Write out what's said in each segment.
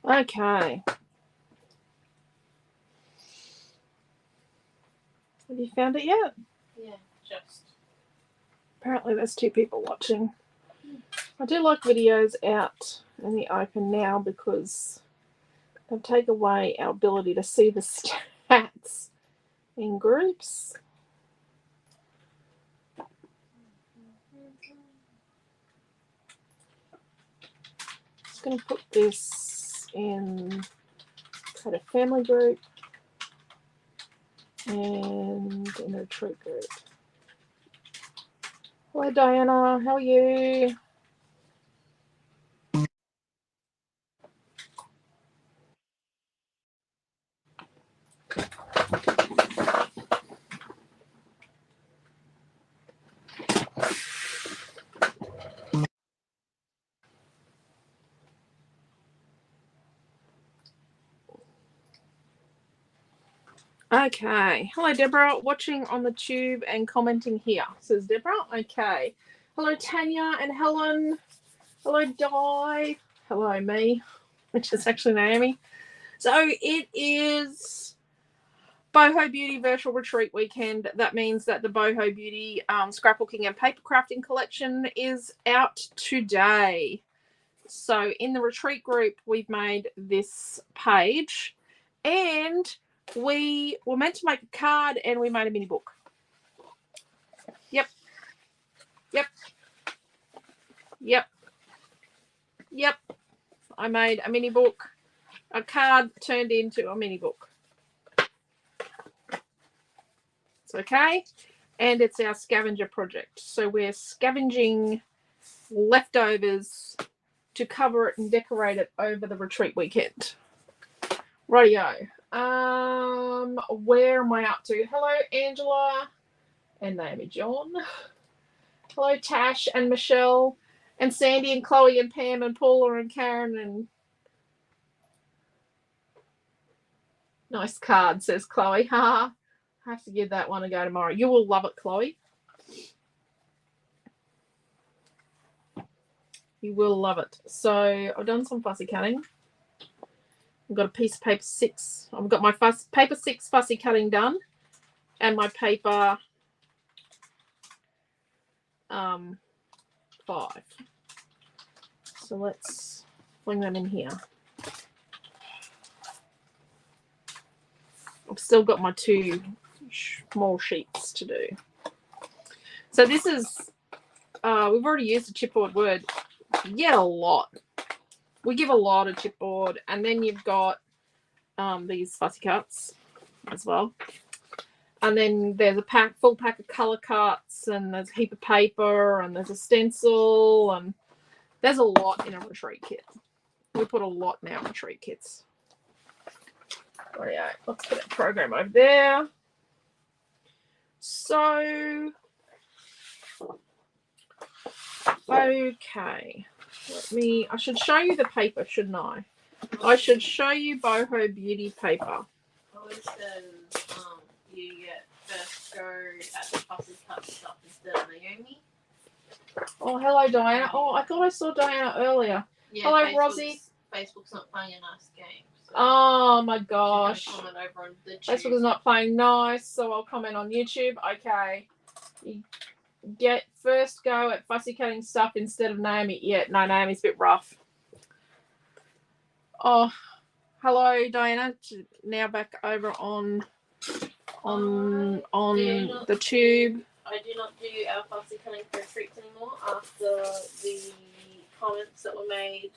Okay. Have you found it yet? Yeah, just. Apparently there's 2 people watching. I do like videos out in the open now because they take away our ability to see the stats in groups. Just going to put this in a family group and in a retreat group. Hello Diana, how are you? Okay. Hello, Deborah, watching on the tube and commenting here, says Deborah. Okay. Hello, Tanya and Helen. Hello, Di. Hello, me, which is actually Naomi. So it is Boho Beauty Virtual Retreat Weekend. That means that the Boho Beauty scrapbooking and paper crafting collection is out today. So in the retreat group, we've made this page and we were meant to make a card and we made a mini book. Yep. I made a mini book. A card turned into a mini book. It's okay. And it's our scavenger project. So we're scavenging leftovers to cover it and decorate it over the retreat weekend. Rightio. Where am I up to? Hello, Angela and Naomi John. Hello, Tash and Michelle and Sandy and Chloe and Pam and Paula and Karen and nice card, says Chloe. Ha! I have to give that one a go tomorrow. You will love it, Chloe. You will love it. So I've done some fussy cutting. I've got a piece of paper 6. I've got my paper 6 fussy cutting done and my paper 5. So let's bring them in here. I've still got my 2 small sheets to do. So this is, we've already used the chipboard word yet a lot. We give a lot of chipboard, and then you've got these fussy cuts as well. And then there's a full pack of colour cuts, and there's a heap of paper, and there's a stencil, and there's a lot in a retreat kit. We put a lot in our retreat kits. Right, let's put a program over there. So, okay. I should show you the paper, shouldn't I? I should show you Boho Beauty paper. Always says you get first go at the fussy cut stuff instead of Naomi. Oh, hello, Diana. Oh, I thought I saw Diana earlier. Yeah, hello, Rosie. Facebook's not playing a nice game. So oh, my gosh. Comment over on the Facebook is not playing nice, so I'll comment on YouTube. Okay. You get first go at fussy cutting stuff instead of Naomi. Yeah, no, Naomi's a bit rough. Oh, hello, Diana. Now back over on the tube. I do not do our fussy cutting for retreats anymore after the comments that were made.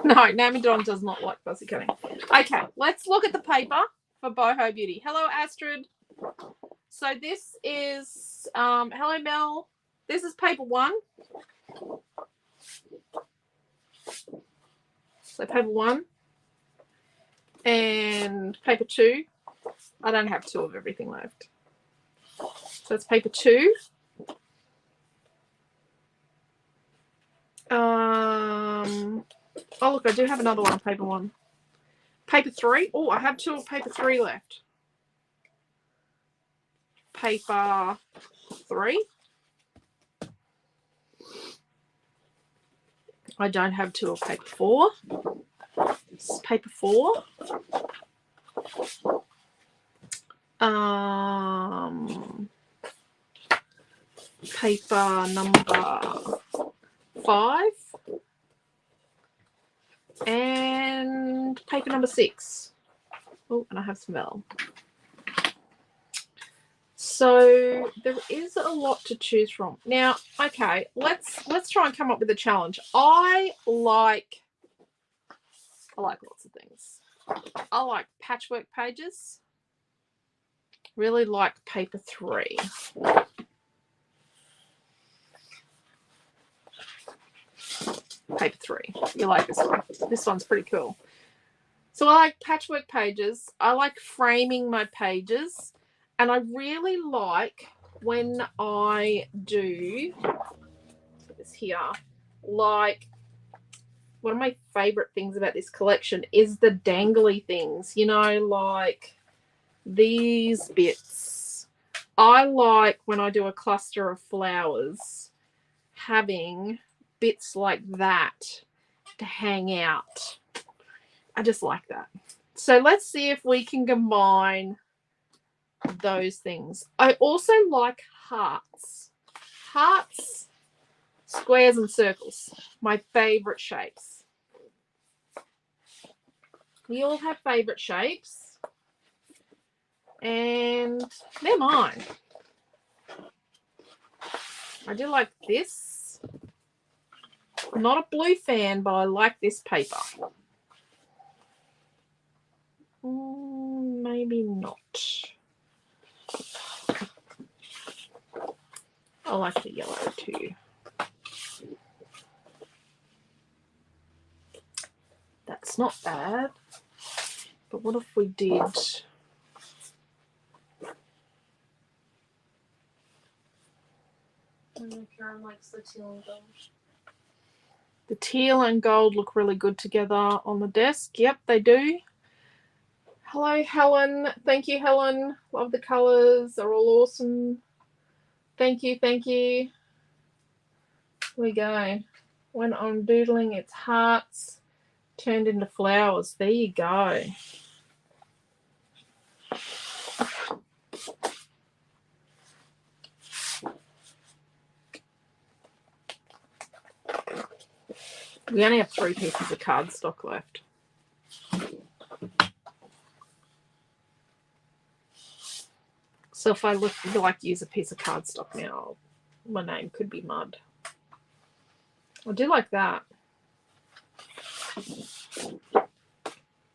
No, Naomi Dawn does not like fussy cutting. Okay, let's look at the paper for Boho Beauty. Hello, Astrid. So this is, hello, Mel. This is paper 1. So paper 1 and paper 2. I don't have 2 of everything left. So it's paper 2. Oh, look, I do have another one on paper 1. Paper 3. Oh, I have 2 of paper 3 left. Paper 3. I don't have 2 of paper 4. This is paper 4. Paper number 5. And paper number 6. Oh, and I have some vellum. So there is a lot to choose from. Now, okay, let's try and come up with a challenge. I like lots of things. I like patchwork pages. Really like paper 3. Paper 3. You like this one? This one's pretty cool. So I like patchwork pages. I like framing my pages. And I really like when I do this here, like one of my favorite things about this collection is the dangly things, you know, like these bits. I like when I do a cluster of flowers having bits like that to hang out. I just like that. So let's see if we can combine those things. I also like hearts. Hearts, squares and circles. My favorite shapes. We all have favorite shapes. And they're mine. I do like this. I'm not a blue fan, but I like this paper. Maybe not. I like the yellow too. That's not bad. But what if we did... Karen likes the teal and gold. The teal and gold look really good together on the desk. Yep, they do. Hello, Helen. Thank you, Helen. Love the colours. They're all awesome. Thank you, thank you. Here we go. When I'm doodling, it's hearts turned into flowers. There you go. We only have 3 pieces of cardstock left. So if I like to use a piece of cardstock now, my name could be mud. I do like that.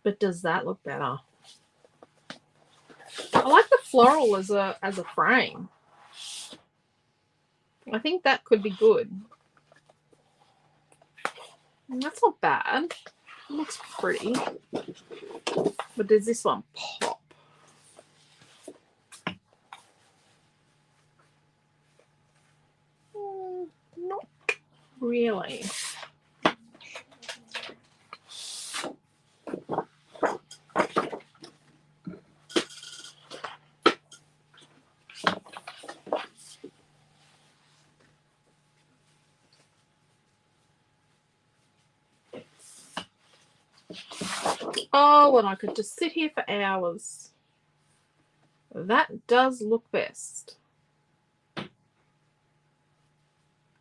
But does that look better? I like the floral as a frame. I think that could be good. That's not bad. It looks pretty. But does this one pop? Not really. Oh, and I could just sit here for hours. That does look best.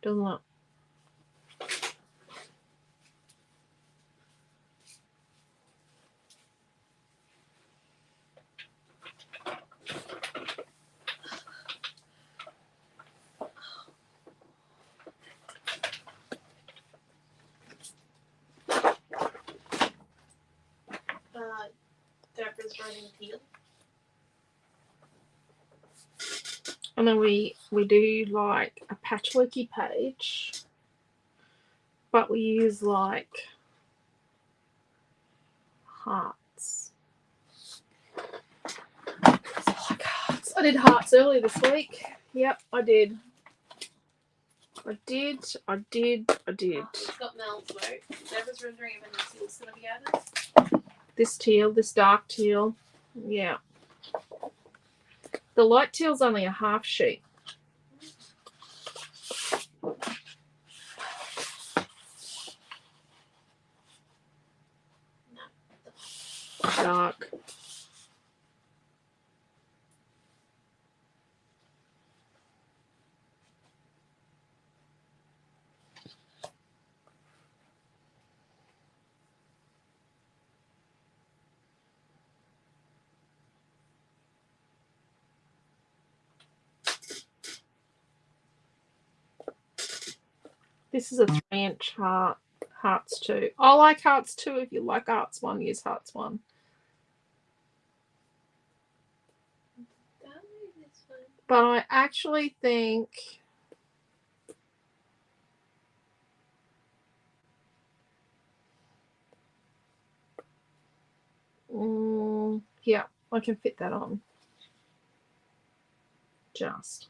Doesn't it? Deborah's writing teal. And then we do like a patchworky page, but we use like hearts. I like hearts. I did hearts earlier this week. Yep, I did. I did. Oh, it's got Mel's vote. Deborah's rendering of any teal's going to be added. This teal, this dark teal. Yeah. The light teal's only a half sheet. This is a 3-inch heart. Hearts 2. I like hearts 2. If you like hearts 1, use hearts 1. But I actually think yeah, I can fit that on. Just.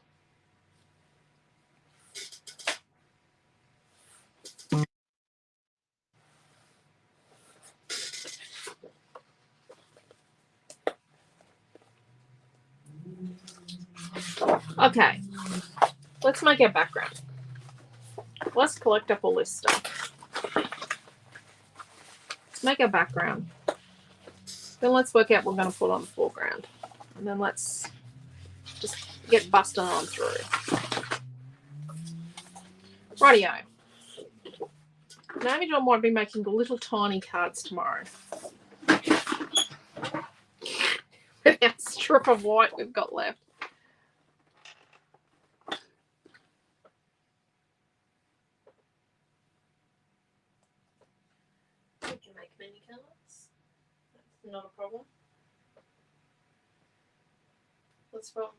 Okay, let's make our background. Let's collect up all this stuff. Let's make our background. Then let's work out what we're going to put on the foreground. And then let's just get busting on through. Rightio. Naomi John might be making the little tiny cards tomorrow. With that strip of white we've got left. We can make many colours. That's not a problem. What's wrong?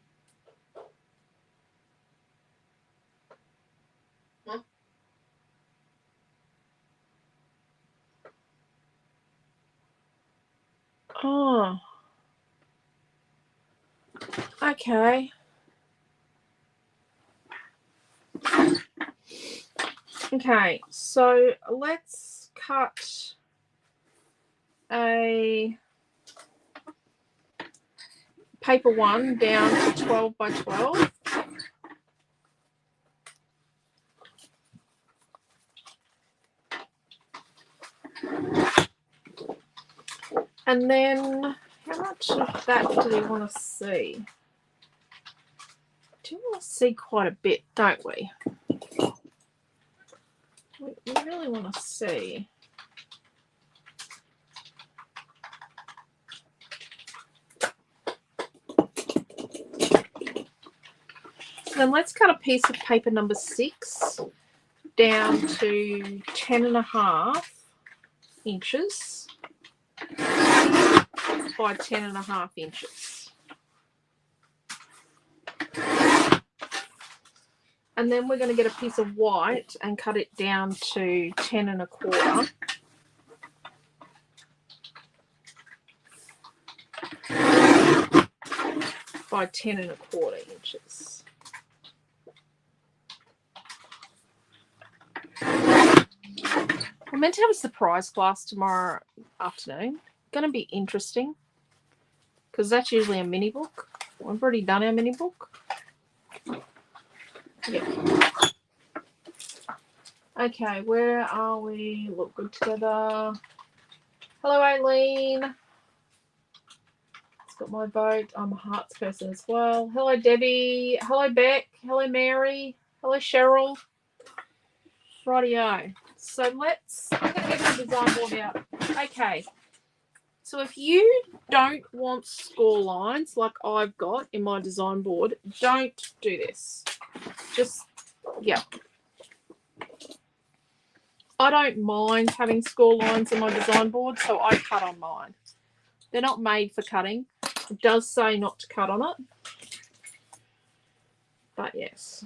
Huh? Oh. Okay. Okay, so let's cut a paper 1 down to 12 by 12. And then how much of that do we want to see? Do we want to see quite a bit, don't we? We really want to see. So then let's cut a piece of paper number 6 down to 10.5 inches by 10.5 inches. And then we're going to get a piece of white and cut it down to 10.25 by 10.25 inches. We're meant to have a surprise class tomorrow afternoon. Going to be interesting because that's usually a mini book. We've already done our mini book. Yeah. Okay, where are we? Look good together. Hello, Aileen. It's got my vote. I'm a hearts person as well. Hello, Debbie. Hello, Beck. Hello, Mary. Hello, Cheryl. Rightio. So I'm going to get my design board out. Okay. So if you don't want score lines like I've got in my design board, don't do this. Just, yeah. I don't mind having score lines in my design board, so I cut on mine. They're not made for cutting. It does say not to cut on it. But yes.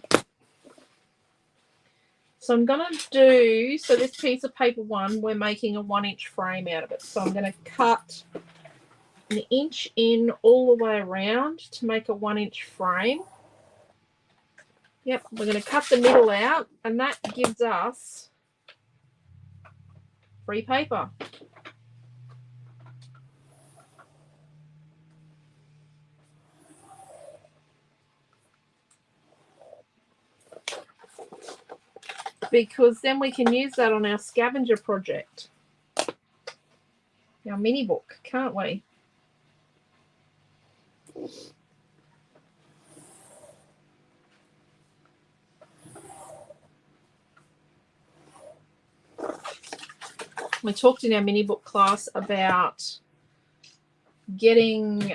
So I'm going to do, so this piece of paper 1, we're making a 1-inch frame out of it. So I'm going to cut an inch in all the way around to make a 1-inch frame. Yep, we're going to cut the middle out, and that gives us free paper. Because then we can use that on our scavenger project. Our mini book, can't we? We talked in our mini book class about getting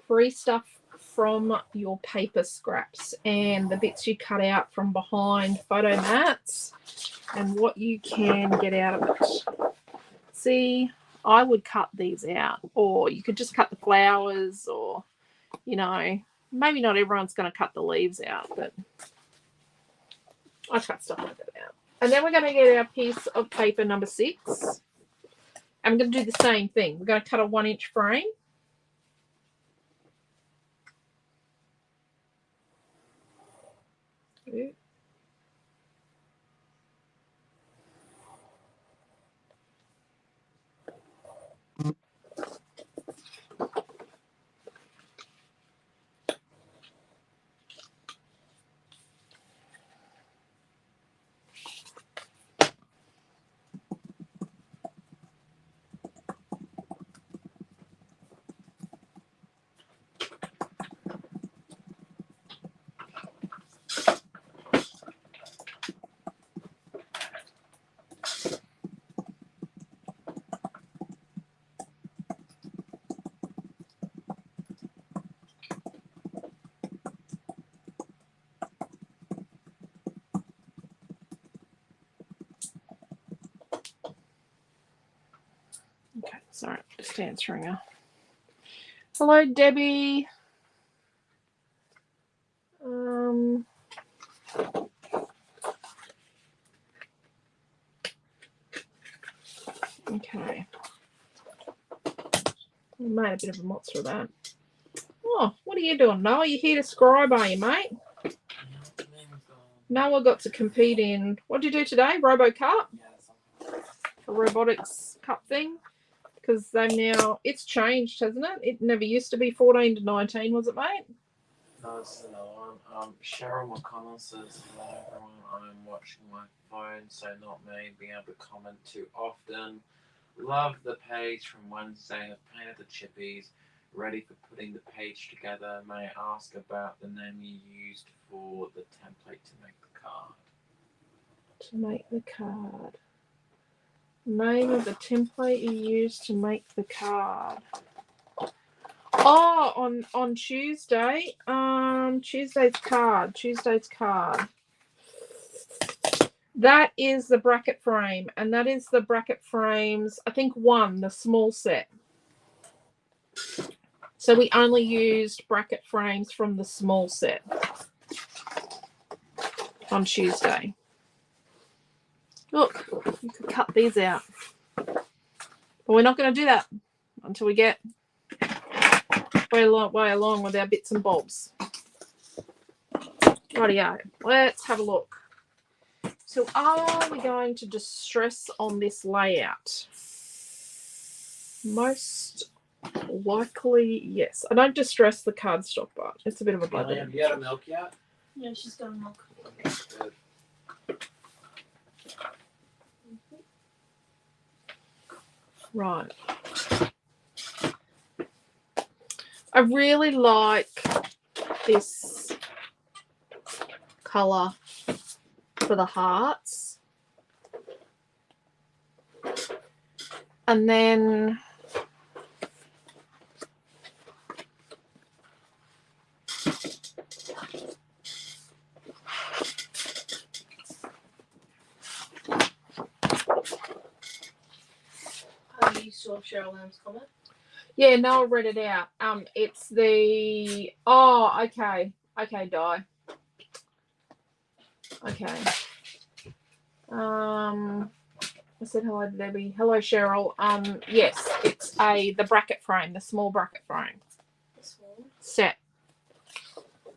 free stuff from your paper scraps and the bits you cut out from behind photo mats and what you can get out of it. See, I would cut these out, or you could just cut the flowers, or, you know, maybe not everyone's going to cut the leaves out, but I cut stuff like that out. And then we're going to get our piece of paper number 6. I'm going to do the same thing. We're going to cut a 1-inch frame. Ooh. Okay, sorry, just answering her. Hello, Debbie. Okay. I made a bit of a mozz for that. Oh, what are you doing, Noah? You here to scribe, are you, mate? Noah got to compete in, what did you do today? Robo Cup? A robotics cup thing? Because they've now, it's changed, hasn't it? It never used to be 14 to 19, was it, mate? No, this is another one. Cheryl McConnell says, hello everyone, I'm watching my phone, so not me being able to comment too often. Love the page from Wednesday. Have painted the chippies, ready for putting the page together. May I ask about the name you used for the template to make the card? To make the card. Name of the template you used to make the card. Oh, on Tuesday. Tuesday's card. That is the bracket frame, and that is the bracket frames, I think 1, the small set. So we only used bracket frames from the small set on Tuesday. Look, you could cut these out. But we're not going to do that until we get way along with our bits and bobs. Rightio, let's have a look. So are we going to distress on this layout? Most likely, yes. I don't distress the cardstock, but it's a bit of a bugger. Have you had a milk yet? Yeah, she's got a milk. Good. Right. I really like this colour for the hearts. And then You saw Cheryl Lamb's comment? yeah, Noah read it out. It's the okay, Di. Okay. I said hello to Debbie. Hello, Cheryl. Yes, it's the bracket frame, the small bracket frame. This one. Set.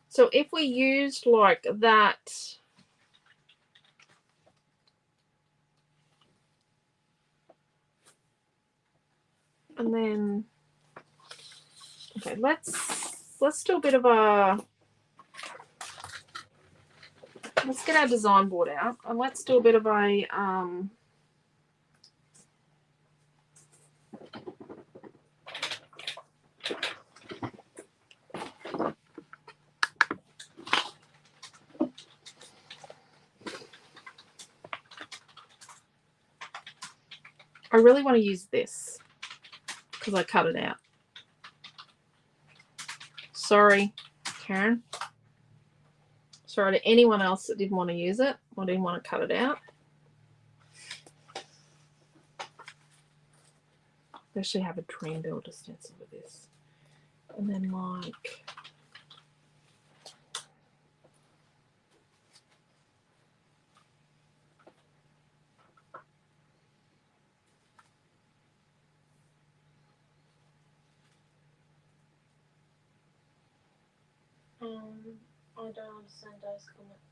So if we used like that, and then okay, let's do a bit of a let's get our design board out and let's do a bit of a I really want to use this because I cut it out. Sorry, Karen. Sorry to anyone else that didn't want to use it or didn't want to cut it out. I actually have a dream builder stencil with this. And then like... I don't understand those comments.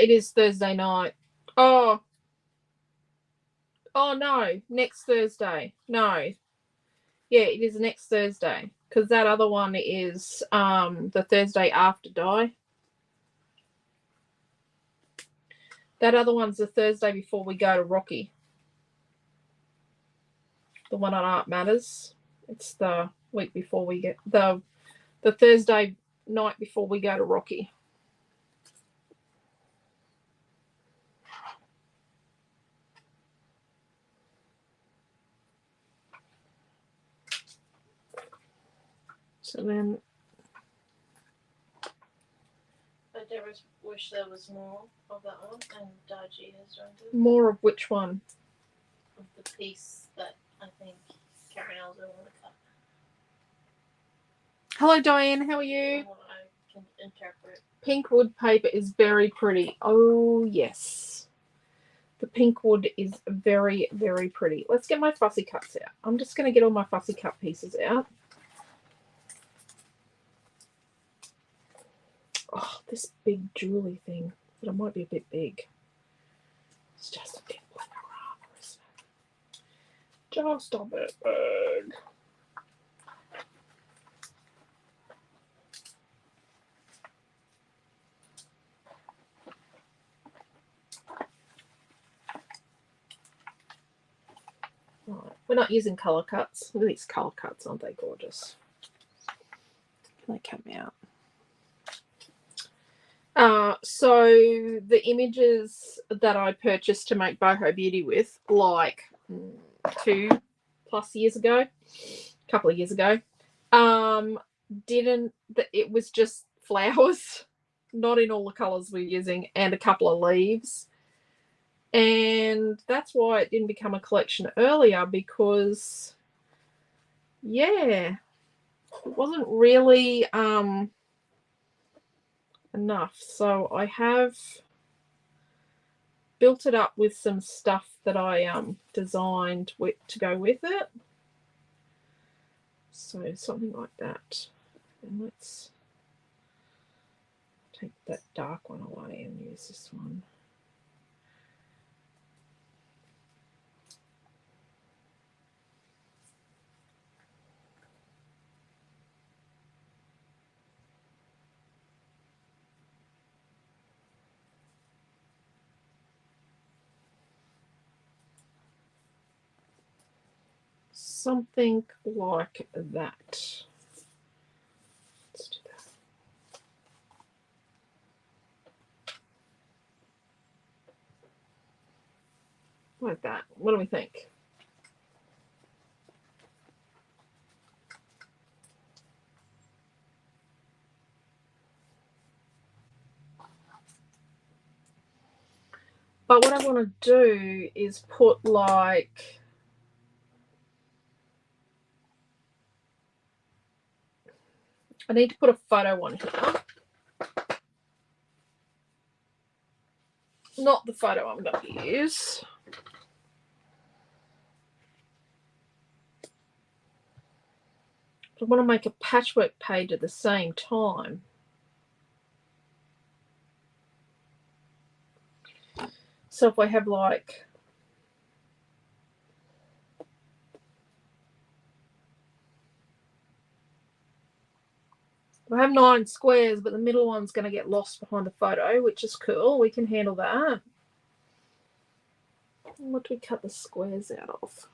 It is Thursday night. Oh no, next Thursday. No. Yeah, it is next Thursday. Because that other one is the Thursday after Die. That other one's the Thursday before we go to Rocky. The one on Art Matters. It's the week before we get the Thursday night before we go to Rocky. So then I just wish there was more of that one, and Daiji has rendered more of which one? of the piece that I think Karen Elder want to cut. Hello, Diane. How are you? From what I can interpret. Pink wood paper is very pretty. Oh, yes. The pink wood is very, very pretty. Let's get my fussy cuts out. I'm just going to get all my fussy cut pieces out. Oh, this big jewelry thing. But it might be a bit big. It's just a bit like a rather, isn't it? Just a bit big. Right. We're not using colour cuts. Look at these colour cuts, aren't they gorgeous? Can they come out? So the images that I purchased to make Boho Beauty with, like 2+ years ago, a couple of years ago, it was just flowers, not in all the colours we're using, and a couple of leaves. And that's why it didn't become a collection earlier, because, yeah, it wasn't really enough. So I have built it up with some stuff that I designed to go with it. So something like that. And let's take that dark one away and use this one. Something like that. Let's do that. Like that. What do we think? But what I want to do is put like... I need to put a photo on here. Not the photo I'm going to use. I want to make a patchwork page at the same time. So if I have like... I have 9 squares, but the middle one's going to get lost behind the photo, which is cool. We can handle that. What do we cut the squares out of?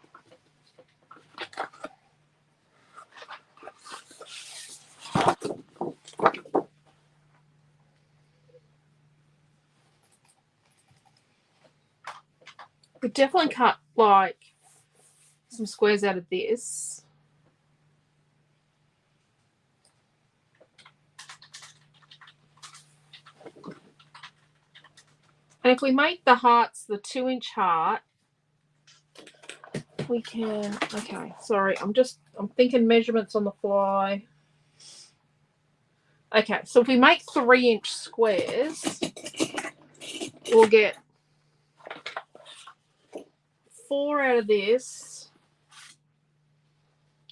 We definitely cut like some squares out of this. And if we make the hearts the 2-inch heart, we can, okay, sorry, I'm thinking measurements on the fly. Okay, so if we make 3-inch squares, we'll get 4 out of this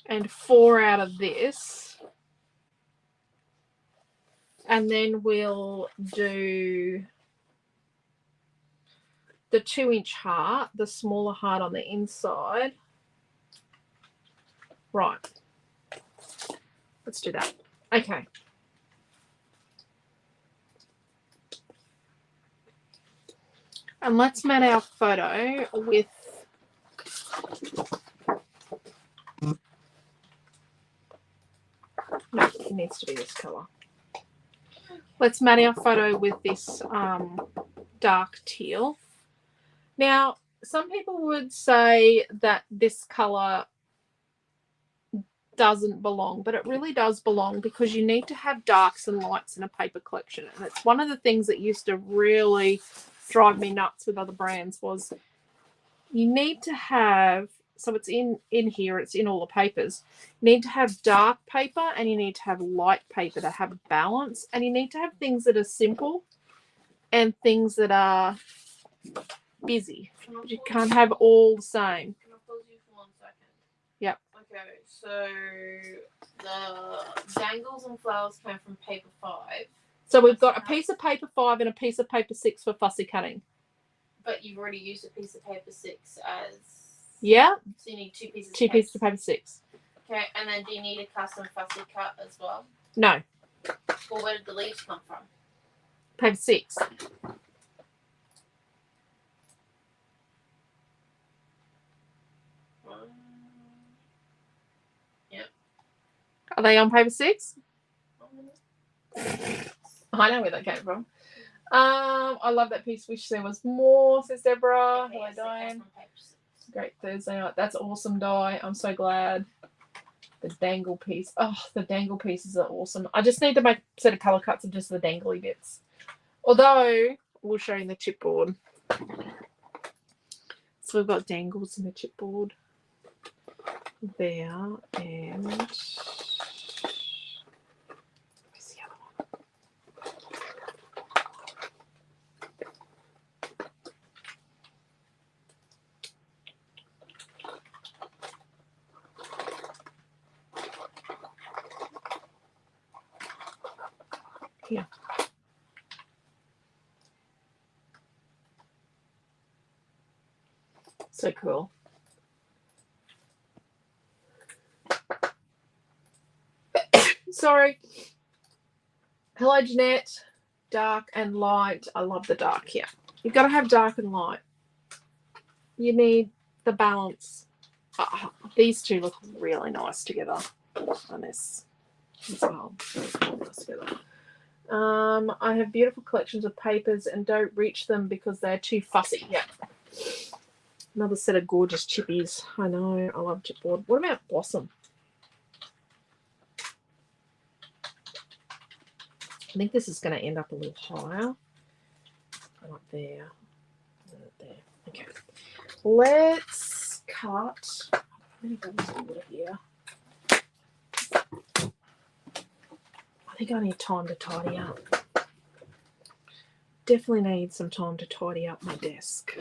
and 4 out of this. And then we'll do the 2-inch heart, the smaller heart on the inside. Right. Let's do that. Okay. And let's mat our photo with no, it needs to be this colour. Let's mat our photo with this dark teal. Now, some people would say that this colour doesn't belong, but it really does belong because you need to have darks and lights in a paper collection. And it's one of the things that used to really drive me nuts with other brands was you need to have, so it's in here, it's in all the papers, you need to have dark paper and you need to have light paper to have balance, and you need to have things that are simple and things that are busy. You can't have all the same. Can I pause you for 1 second? Yep. Okay, so the dangles and flowers came from paper 5. So we've got a piece of paper 5 and a piece of paper 6 for fussy cutting. But you've already used a piece of paper 6 as... Yeah. So you need 2 pieces. 2 pieces of paper 6. Okay, and then do you need a custom fussy cut as well? No. Well, where did the leaves come from? Paper 6. Yep. Are they on paper 6? I know where they came from. I love that piece. Wish there was more, says Deborah. Okay, Hello, yes, Diane. paper 6. Great Thursday night. That's awesome, Di. I'm so glad. The dangle piece. Oh, the dangle pieces are awesome. I just need to make a set of colour cuts of just the dangly bits. Although, we'll show you in the chipboard. So we've got dangles in the chipboard. There. And... where's the other one? Here. So cool. Sorry. Hello, Jeanette. Dark and light. I love the dark here. You've got to have dark and light. You need the balance. Oh, these two look really nice together on this as well. Really nice together. I have beautiful collections of papers and don't reach them because they're too fussy. Yeah. Another set of gorgeous chippies. I know. I love chipboard. What about Blossom? I think this is going to end up a little higher. Right there. There. Okay. Let's cut. I'm going to go this order here. I think I need time to tidy up. Definitely need some time to tidy up my desk.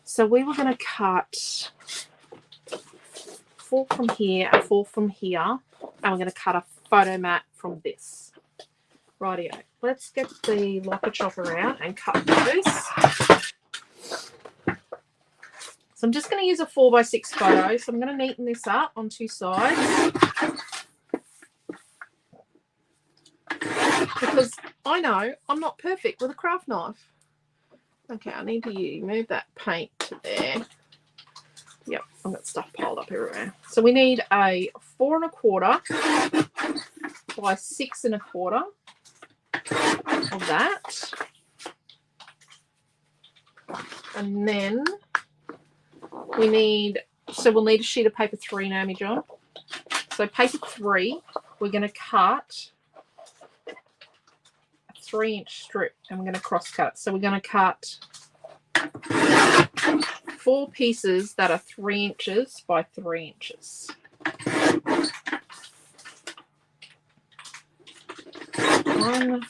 So we were going to cut 4 from here and 4 from here, and we're going to cut a photo mat from this. Rightio. Let's get the locker chopper out and cut those. So I'm just going to use a 4x6 photo. So I'm going to neaten this up on 2 sides. Because I know I'm not perfect with a craft knife. Okay, I need to move that paint to there. Yep, I've got stuff piled up everywhere. So we need a 4 1/4 by 6 1/4 of that. And then we need So we'll need a sheet of paper 3, Naomi John. So paper 3, we're going to cut a 3-inch strip and we're going to cross cut. So we're going to cut 4 pieces that are 3 inches by 3 inches. One,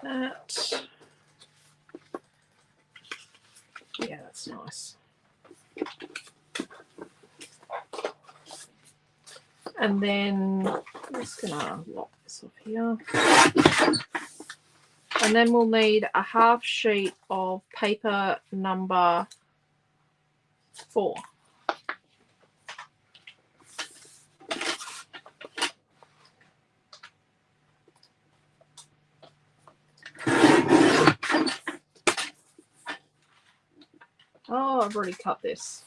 that. Yeah, that's nice. And then I'm just gonna lock this off here. And then we'll need a half sheet of paper number 4. Oh, I've already cut this.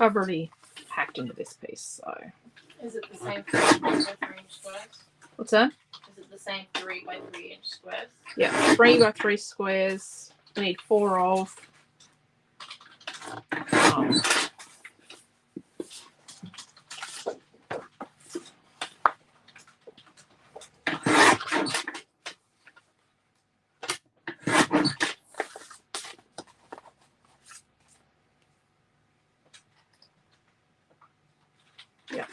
I've already hacked into this piece, so. Is it the same 3 by 3 inch squares? What's that? Is it the same 3 by 3 inch squares? Yeah, 3 by 3 squares. We need 4 of. Yeah.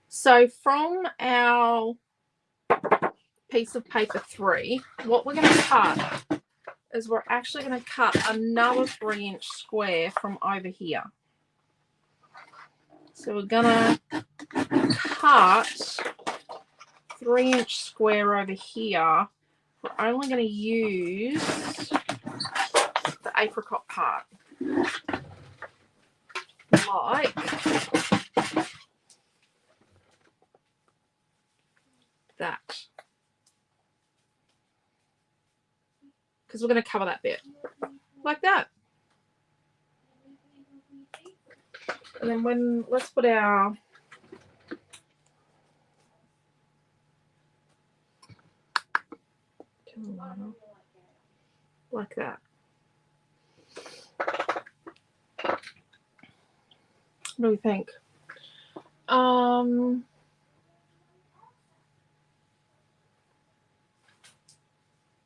So from our piece of paper 3, what we're going to cut is we're actually going to cut another 3-inch square from over here. So we're going to cut 3-inch square over here. We're only going to use the apricot part. Like that. Because we're going to cover that bit. Like that. And then let's put our like that. What do we think?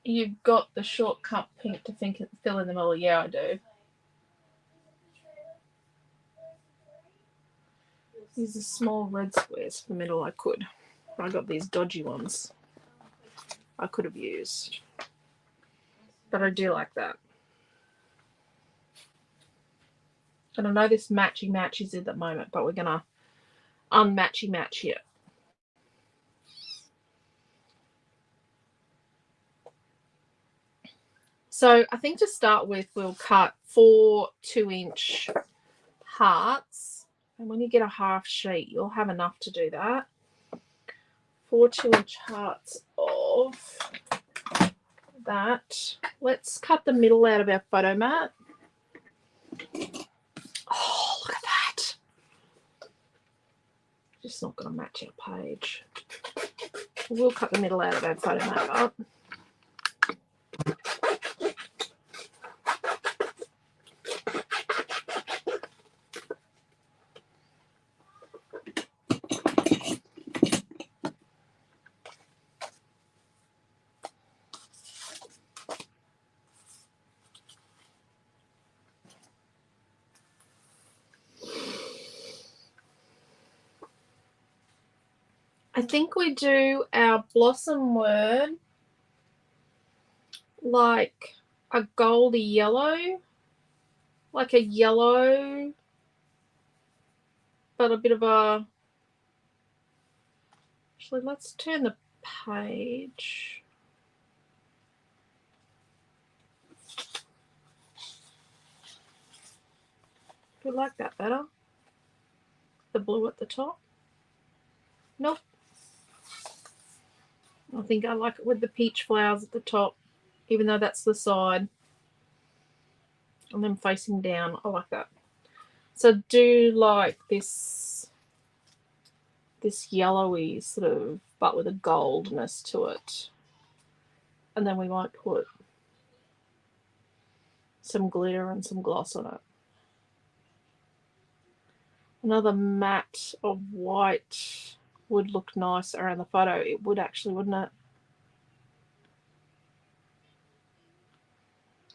You've got the shortcut pink to fill in the middle. Yeah, I do. These are small red squares for the middle. I could. I got these dodgy ones I could have used. But I do like that. And I know this matchy-matches at the moment, but we're going to unmatchy-match it. So I think to start with, we'll cut 4 2-inch hearts. And when you get a half sheet, you'll have enough to do that. 4 2-inch hearts of that. Let's cut the middle out of our photo mat. Oh, look at that. Just not going to match our page. We'll cut the middle out of our photo mat up. I think we do our blossom word like a goldy yellow, like a yellow, but a bit of a, actually let's turn the page. Do you like that better? The blue at the top? Nope. I think I like it with the peach flowers at the top, even though that's the side. And then facing down. I like that. So do like this yellowy sort of, but with a goldness to it. And then we might put some glitter and some gloss on it. Another matte of white would look nice around the photo. It would actually, wouldn't it?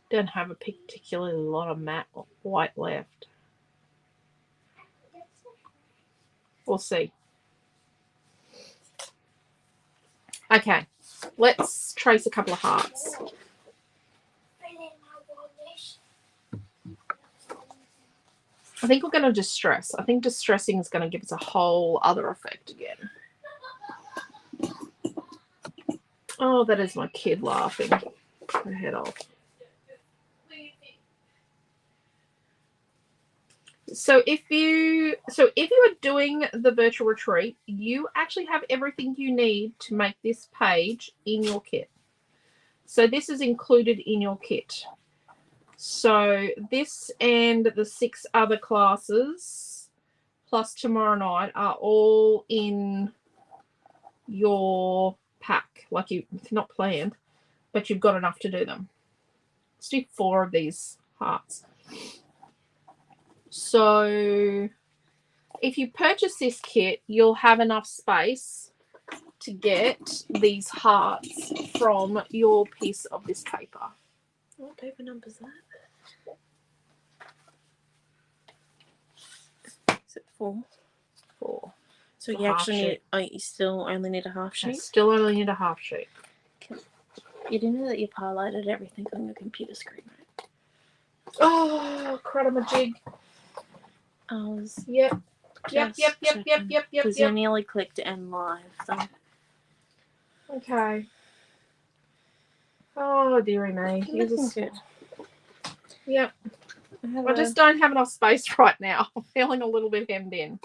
Don't have a particularly lot of matte white left. We'll see. Okay, let's trace a couple of hearts. I think we're going to distress. I think distressing is going to give us a whole other effect again. Oh, that is my kid laughing her head off. So if you are doing the virtual retreat, you actually have everything you need to make this page in your kit. So this is included in your kit. So this and the 6 other classes plus tomorrow night are all in your pack. Like it's not planned, but you've got enough to do them. Let's do 4 of these hearts. So if you purchase this kit, you'll have enough space to get these hearts from your piece of this paper. What paper number is that? Is it 4? 4. So you actually need, you still only need a half sheet? I still only need a half sheet. You didn't know that you've highlighted everything on your computer screen, right? Oh, crud, I'm a jig. I was Yep. Because you nearly clicked end live, so. Okay. Oh, dearie me. Looking good. Yep. I just don't have enough space right now. I'm feeling a little bit hemmed in.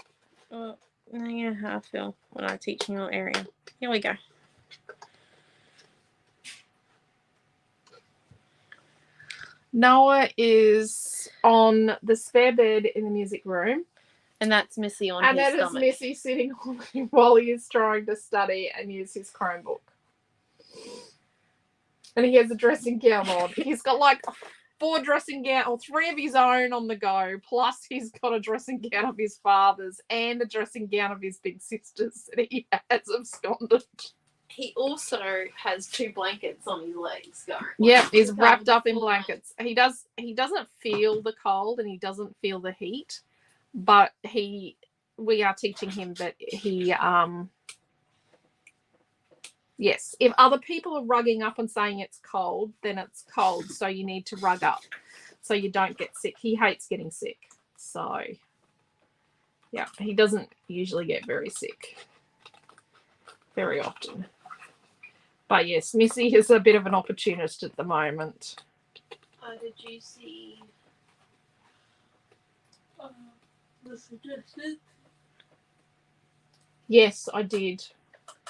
Well, you know how I feel when I teach in your area. Here we go. Noah is on the spare bed in the music room. And that's Missy on and his that stomach. is Missy sitting on him while he is trying to study and use his Chromebook. And he has a dressing gown on. He's got like 4 dressing gowns, or 3 of his own on the go, plus he's got a dressing gown of his father's and a dressing gown of his big sister's that he has absconded. He also has 2 blankets on his legs going. Yeah, he's wrapped up in blankets. He doesn't feel the cold and he doesn't feel the heat, but we are teaching him that he yes, if other people are rugging up and saying it's cold, then it's cold, so you need to rug up so you don't get sick. He hates getting sick. So yeah, he doesn't usually get very sick very often. But yes, Missy is a bit of an opportunist at the moment. did you see the suggested Yes, I did.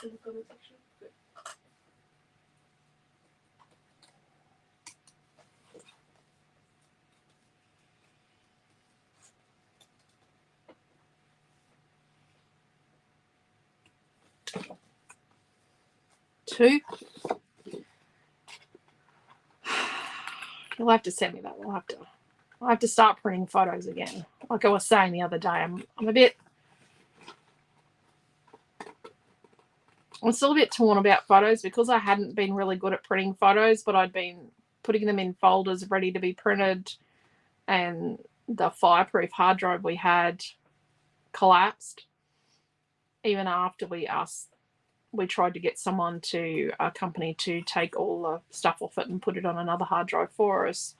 in the comment section? Good. Two. You'll have to send me that. I'll have to start printing photos again. Like I was saying the other day, I'm still a bit torn about photos because I hadn't been really good at printing photos, but I'd been putting them in folders ready to be printed, and the fireproof hard drive we had collapsed. Even after we tried to get someone to a company to take all the stuff off it and put it on another hard drive for us.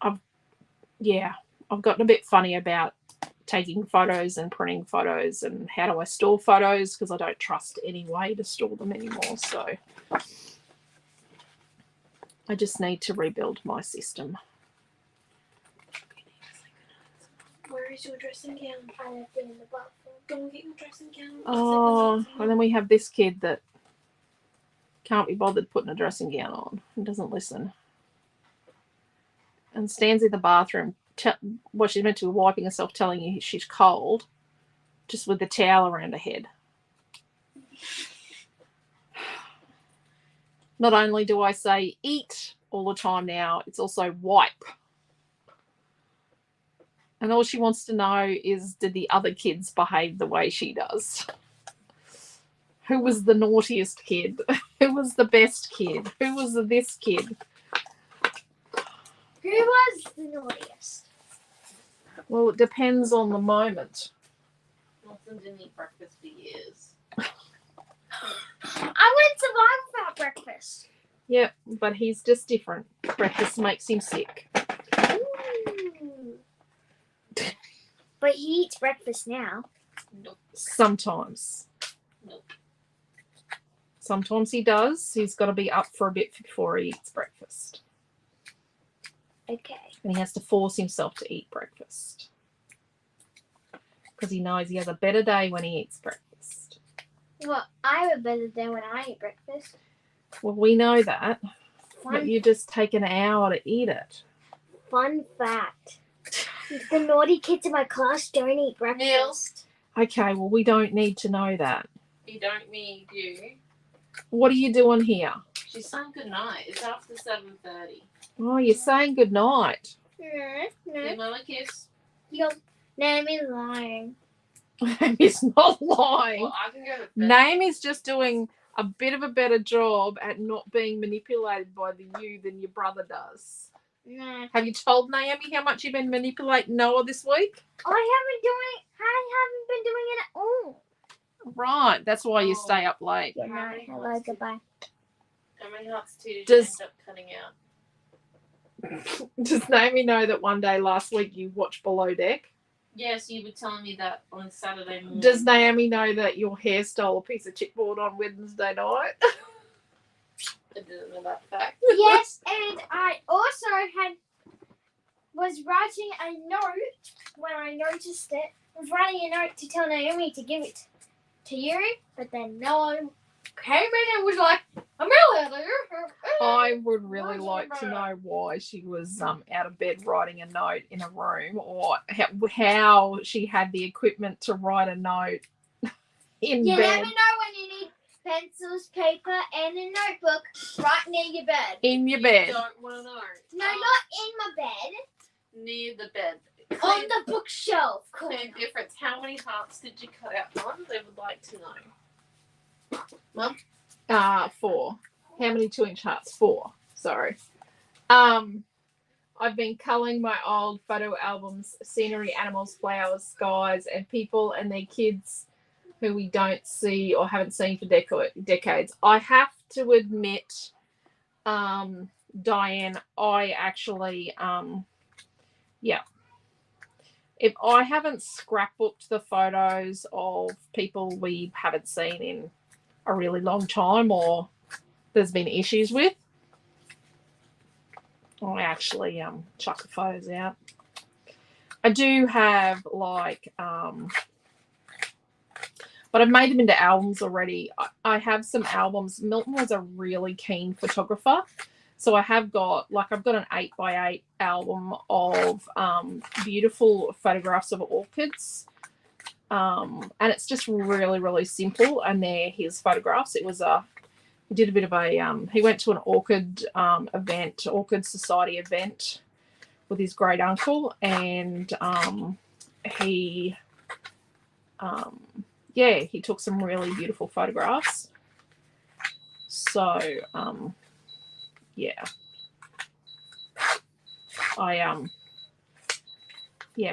I've gotten a bit funny about taking photos and printing photos and how do I store photos because I don't trust any way to store them anymore. So I just need to rebuild my system. Where is your dressing gown? I left it in the bathroom. Go and get your dressing gown. Oh, and then we have this kid that can't be bothered putting a dressing gown on and doesn't listen. And stands in the bathroom, she's meant to be wiping herself, telling you she's cold, just with the towel around her head. Not only do I say eat all the time now, it's also wipe. And all she wants to know is, did the other kids behave the way she does? Who was the naughtiest kid? Who was the best kid? Who was this kid? Who was the naughtiest? Well, it depends on the moment. Wilson didn't eat breakfast for years. I wouldn't survive without breakfast. Yep, but he's just different. Breakfast makes him sick. Ooh. But he eats breakfast now. Nope. Sometimes. Nope. Sometimes he does. He's got to be up for a bit before he eats breakfast. Okay. And he has to force himself to eat breakfast. Because he knows he has a better day when he eats breakfast. Well, I have a better day when I eat breakfast. Well, we know that. But Fun, you just take an hour to eat it. fun fact. The naughty kids in my class don't eat breakfast. Okay, well, we don't need to know that. You don't need you. What are you doing here? She's saying good night. It's after 7:30. Oh, you're saying good night. Give Mum a kiss. Yo, Naomi's lying. He's not lying. Well, I can go to bed. Naomi's just doing a bit of a better job at not being manipulated by you than your brother does. Nah. Have you told Naomi how much you've been manipulating Noah this week? I haven't been doing it at all. Right, that's why you Oh. stay up late. Good night. Hello, goodbye. How many hearts did you Does- end up cutting out? Does Naomi know that one day last week you watched Below Deck? Yes, you were telling me that on Saturday morning. Does Naomi know that your hair stole a piece of chipboard on Wednesday night? I didn't know that fact. Yes, and I also was writing a note when I noticed it. I was writing a note to tell Naomi to give it to you, but then no one came in and was like, Amelia, I would really like to know why she was out of bed writing a note in a room, or how she had the equipment to write a note in You bed. never know when you need pencils, paper, and a notebook right near your bed. In your bed. Don't want to know. No, not in my bed. Near the bed. On the bookshelf. Clear difference. How many hearts did you cut out, Mum? They would like to know. Mum? 4. How many 2-inch hearts? 4. Sorry. I've been culling my old photo albums, scenery, animals, flowers, skies, and people and their kids who we don't see or haven't seen for decades. I have to admit, Diane, I actually, if I haven't scrapbooked the photos of people we haven't seen in a really long time or there's been issues with, I actually chuck the photos out. I do have like but I've made them into albums already. I have some albums. Milton was a really keen photographer. So I have got, like, I've got an 8x8 album of beautiful photographs of orchids. And it's just really, really simple. And they're his photographs. It was he did a bit of a, he went to an orchid event, Orchid Society event with his great uncle. And he took some really beautiful photographs. So, yeah.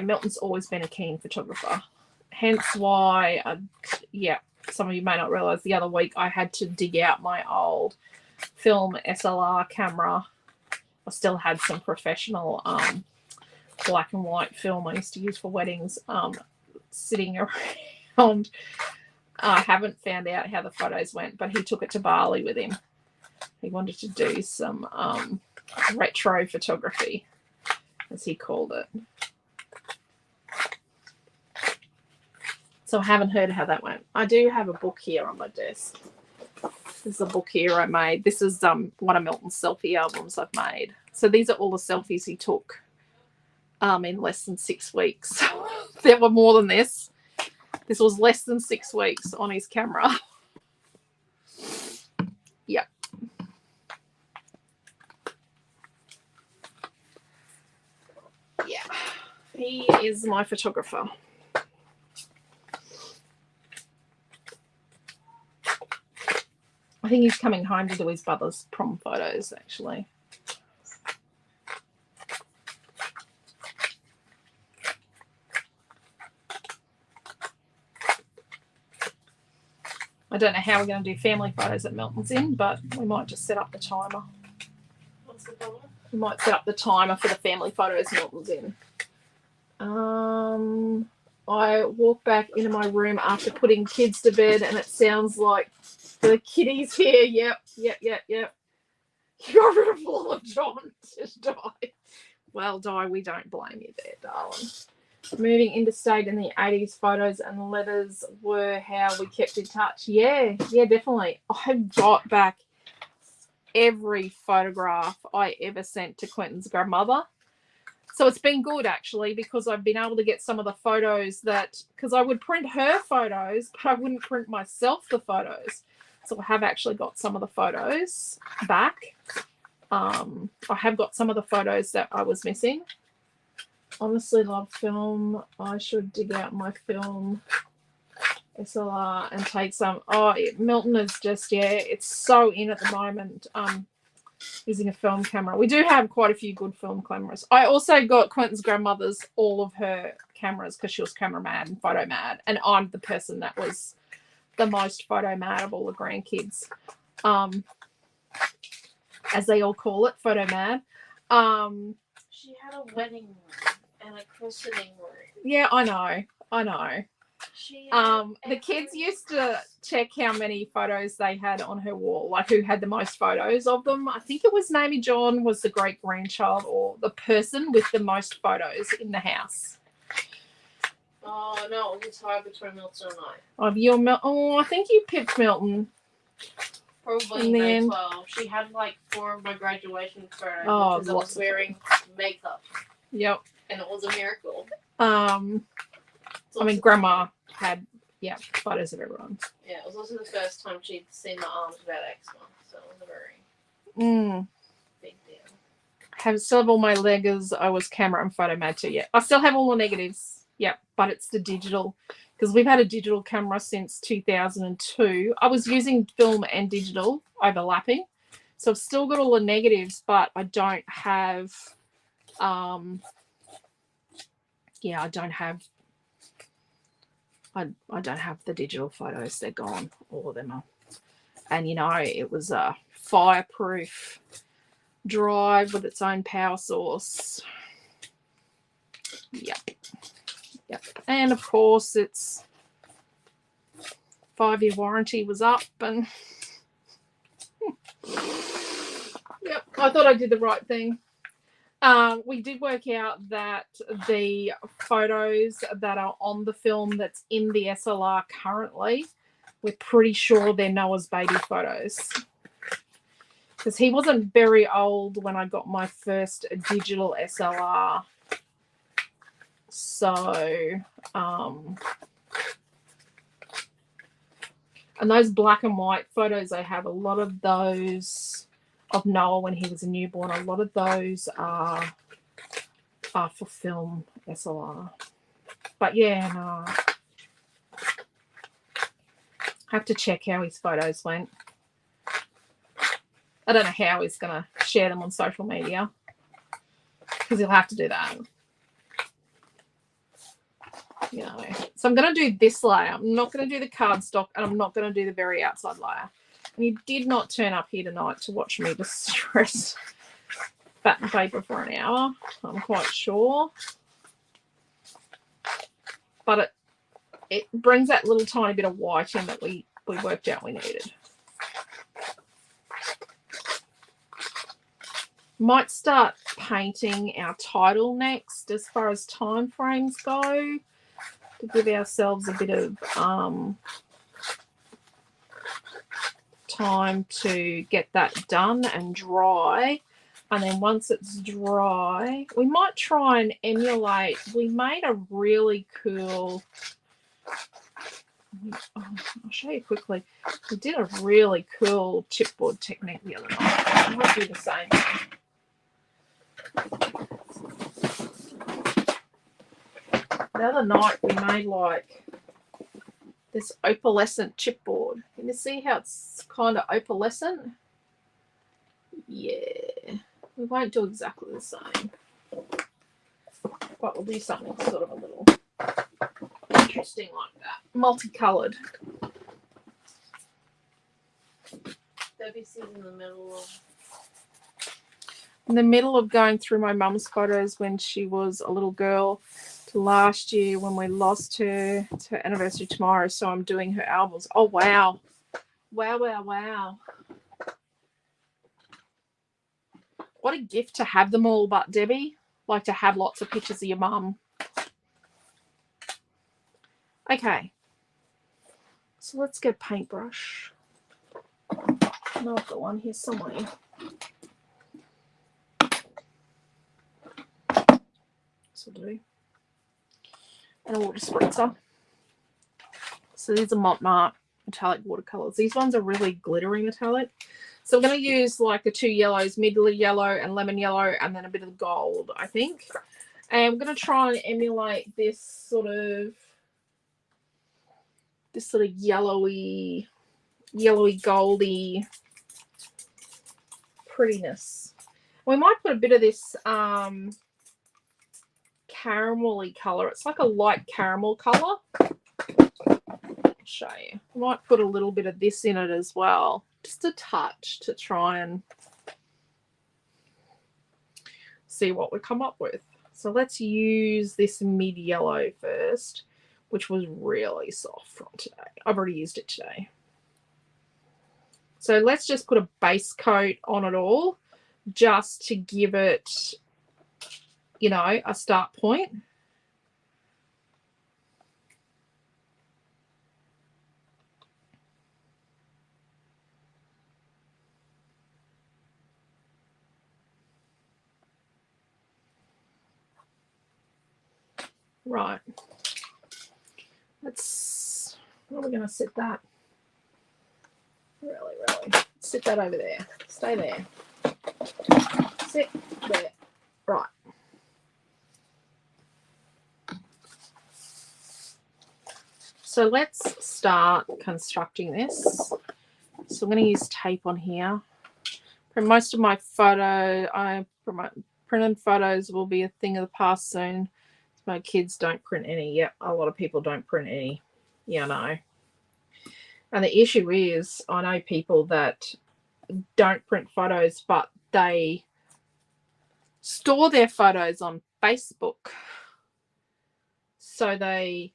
Milton's always been a keen photographer. Hence why, some of you may not realise the other week I had to dig out my old film SLR camera. I still had some professional black and white film I used to use for weddings sitting around. I haven't found out how the photos went, but he took it to Bali with him. He wanted to do some retro photography, as he called it. So I haven't heard how that went. I do have a book here on my desk. There's a book here I made. This is one of Milton's selfie albums I've made. So these are all the selfies he took in less than 6 weeks. There were more than this. This was less than 6 weeks on his camera. Yep. Yeah. He is my photographer. I think he's coming home to do his brother's prom photos, actually. I don't know how we're going to do family photos at Milton's in, but we might just set up the timer. What's the timer? We might set up the timer for the family photos Milton's in. I walk back into my room after putting kids to bed, and it sounds like the kitties here. Yep. You got rid of Little John to die. Well, Di, we don't blame you there, darling. Moving interstate in the 80s, photos and letters were how we kept in touch. Yeah, definitely. I've got back every photograph I ever sent to Quentin's grandmother. So it's been good, actually, because I've been able to get some of the photos because I would print her photos, but I wouldn't print myself the photos. So I have actually got some of the photos back. I have got some of the photos that I was missing. Honestly love film. I should dig out my film SLR and take some. Milton is just, it's so in at the moment. Using a film camera. We do have quite a few good film cameras. I also got Quentin's grandmother's all of her cameras because she was camera mad and photo mad, and I'm the person that was the most photo mad of all the grandkids, as they all call it, photo mad. She had a wedding and a christening room. Yeah, I know. The kids used to check how many photos they had on her wall, like who had the most photos of them. I think it was Mamie John was the great grandchild or the person with the most photos in the house. Oh no, it was a tie between Milton and I. Of your I think you picked Milton. Probably in grade 12. She had like 4 of my graduation photos because I was wearing makeup. Yep. And it was a miracle. Grandma had photos of everyone. Yeah, it was also the first time she'd seen my arms without eczema, so it was a very big deal. Still have all my leggers. I was camera and photo mad too. Yeah, I still have all the negatives. Yeah, but it's the digital because we've had a digital camera since 2002. I was using film and digital overlapping, so I've still got all the negatives, but I don't have. I don't have the digital photos. They're gone. All of them are. And, it was a fireproof drive with its own power source. Yep. And, of course, its 5-year warranty was up. And, I thought I did the right thing. We did work out that the photos that are on the film that's in the SLR currently, we're pretty sure they're Noah's baby photos. Because he wasn't very old when I got my first digital SLR. So, and those black and white photos I have, a lot of those of Noah when he was a newborn, a lot of those are for film SLR. But yeah, no. I have to check how his photos went. I don't know how he's going to share them on social media because he'll have to do that. You know, so I'm going to do this layer. I'm not going to do the cardstock, and I'm not going to do the very outside layer. And you did not turn up here tonight to watch me distress fat and paper for an hour, I'm quite sure. But it brings that little tiny bit of white in that we worked out we needed. Might start painting our title next as far as time frames go, to give ourselves a bit of time to get that done and dry. And then once it's dry, we might try and emulate. We made a really cool, I'll show you quickly. We did a really cool chipboard technique the other night. I might do the same. The other night we made like this opalescent chipboard. Can you see how it's kind of opalescent? Yeah. We won't do exactly the same. But we'll do something sort of a little interesting like that. Multicolored. Debbie's in the middle of going through my mum's photos when she was a little girl to last year when we lost her. It's her anniversary tomorrow, so I'm doing her albums. Oh, wow. Wow. What a gift to have them all, but Debbie, like to have lots of pictures of your mum. Okay. So let's get a paintbrush. I know I've got one here somewhere. This will do. And a water spritzer. So these are Montmartre metallic watercolors. These ones are really glittery metallic. So I'm going to use like the two yellows, middle yellow and lemon yellow, and then a bit of gold, I think. And I'm going to try and emulate this sort of yellowy, goldy prettiness. We might put a bit of this caramelly color. It's like a light caramel color. I'll show you. I might put a little bit of this in it as well, just a touch to try and see what we come up with. So let's use this mid yellow first, which was really soft from today. I've already used it today. So let's just put a base coat on it all just to give it, you know, a start point. Right. Let's, where are we going to sit that? Really. Sit that over there. Stay there. Sit there. Right. So let's start constructing this. So I'm going to use tape on here. For most of my printed photos will be a thing of the past soon. My kids don't print any. Yep, a lot of people don't print any. Yeah, I know. And the issue is, I know people that don't print photos, but they store their photos on Facebook. So they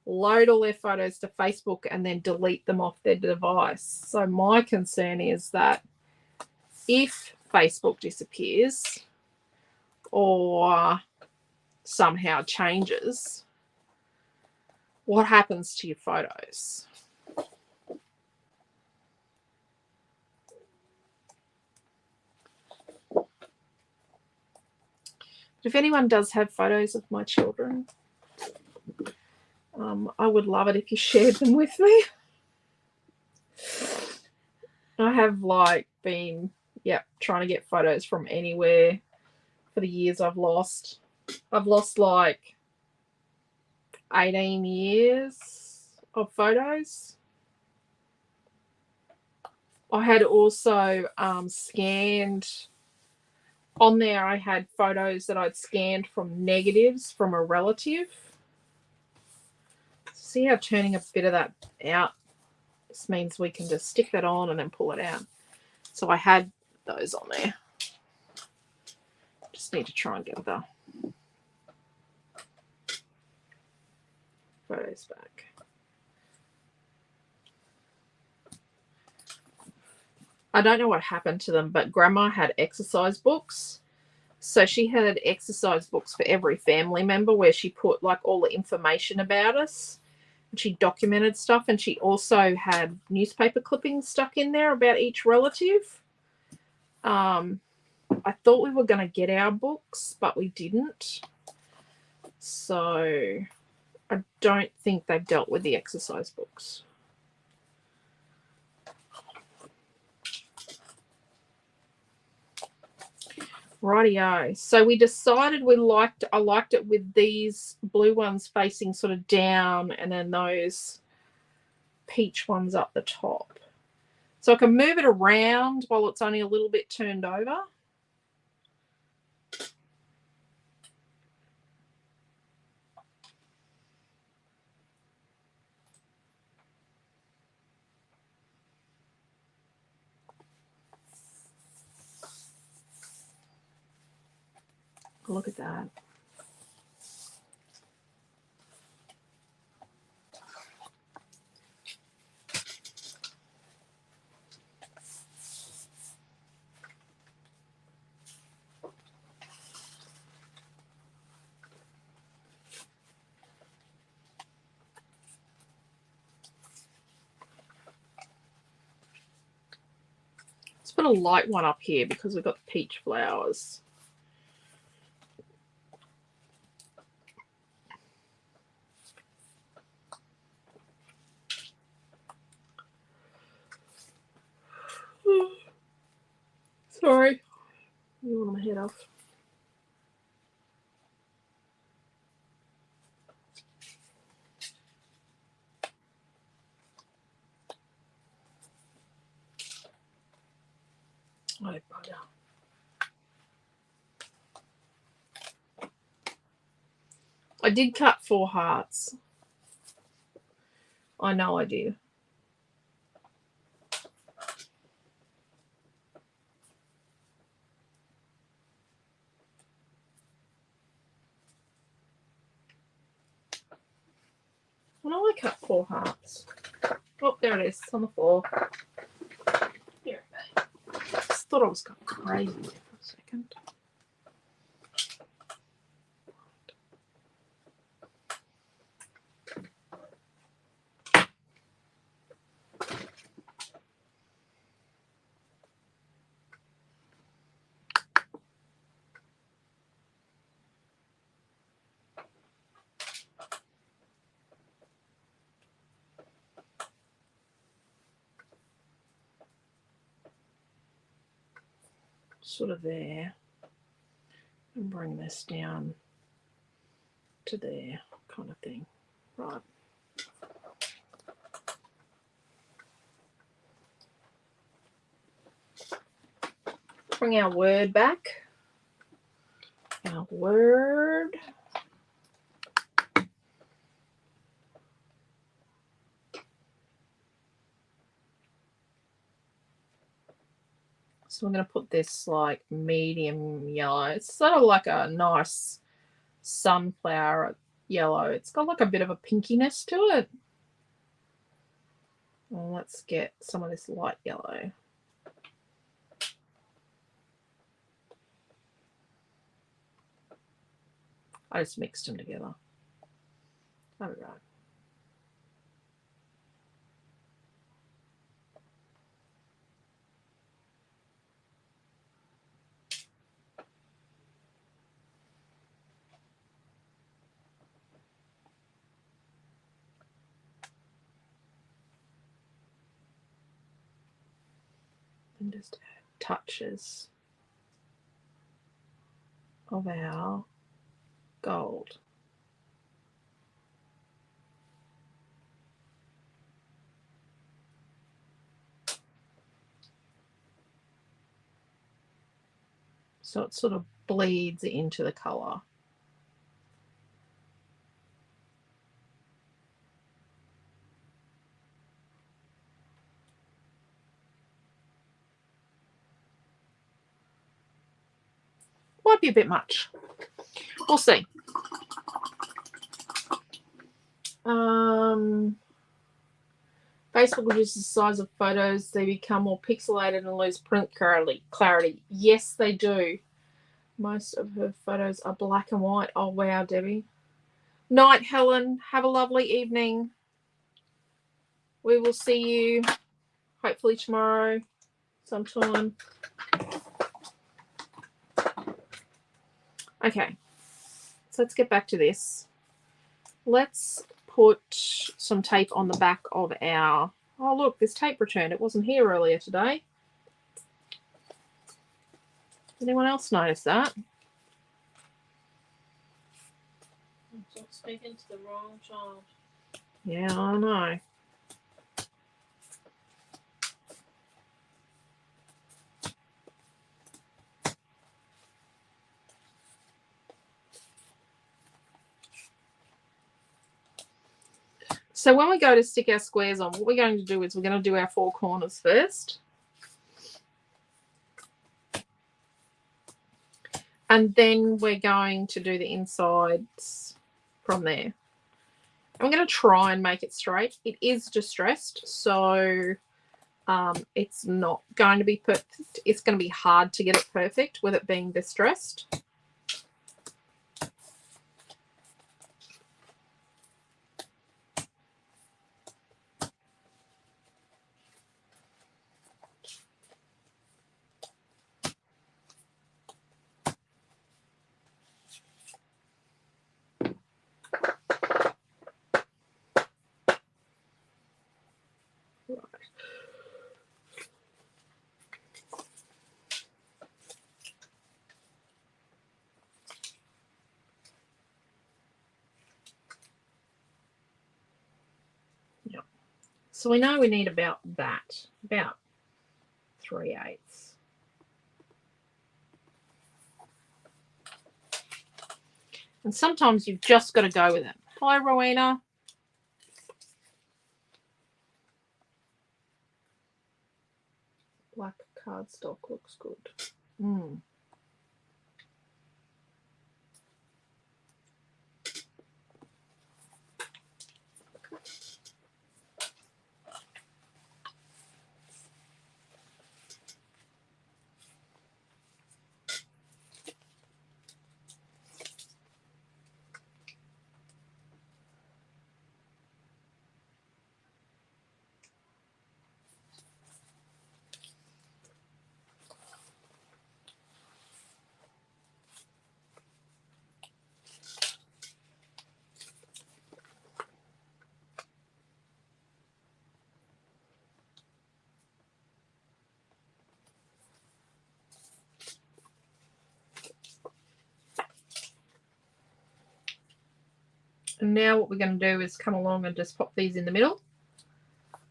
load all their photos to Facebook and then delete them off their device. So my concern is that if Facebook disappears, or somehow changes, what happens to your photos? If anyone does have photos of my children, I would love it if you shared them with me. I have like been, trying to get photos from anywhere for the years I've lost. I've lost like 18 years of photos. I had also scanned on there. I had photos that I'd scanned from negatives from a relative. See how turning a bit of that out, this means we can just stick that on and then pull it out. So I had those on there. Just need to try and get the photos back. I don't know what happened to them, but Grandma had exercise books. So she had exercise books for every family member where she put like all the information about us. And she documented stuff, and she also had newspaper clippings stuck in there about each relative. I thought we were going to get our books, but we didn't. So I don't think they've dealt with the exercise books. Rightio. So we decided I liked it with these blue ones facing sort of down and then those peach ones up the top. So I can move it around while it's only a little bit turned over. Look at that. Let's put a light one up here because we've got the peach flowers. Sorry. You want my head off. Oh, bugger. I did cut 4 hearts. I know I did. I know I cut 4 hearts. Oh, there it is. It's on the floor. Here. I just thought I was going crazy there for a second. Sort of there, and bring this down to there, kind of thing. Right. Bring our word back. Our word. So I'm going to put this like medium yellow. It's sort of like a nice sunflower yellow. It's got like a bit of a pinkiness to it. Well, let's get some of this light yellow. I just mixed them together. I don't know. And just add touches of our gold. So it sort of bleeds into the colour. Might be a bit much. We'll see. Facebook reduces the size of photos. They become more pixelated and lose print clarity. Yes, they do. Most of her photos are black and white. Oh, wow, Debbie. Night, Helen. Have a lovely evening. We will see you hopefully tomorrow sometime. Okay, so let's get back to this. Let's put some tape on the back of our... Oh, look, this tape returned. It wasn't here earlier today. Anyone else notice that? I'm speaking to the wrong child. Yeah, I know. So when we go to stick our squares on, what we're going to do is we're going to do our four corners first. And then we're going to do the insides from there. I'm going to try and make it straight. It is distressed, so it's not going to be perfect. It's going to be hard to get it perfect with it being distressed. So we know we need about that, about 3/8. And sometimes you've just got to go with it. Hello, Rowena. Black cardstock looks good. And now what we're going to do is come along and just pop these in the middle,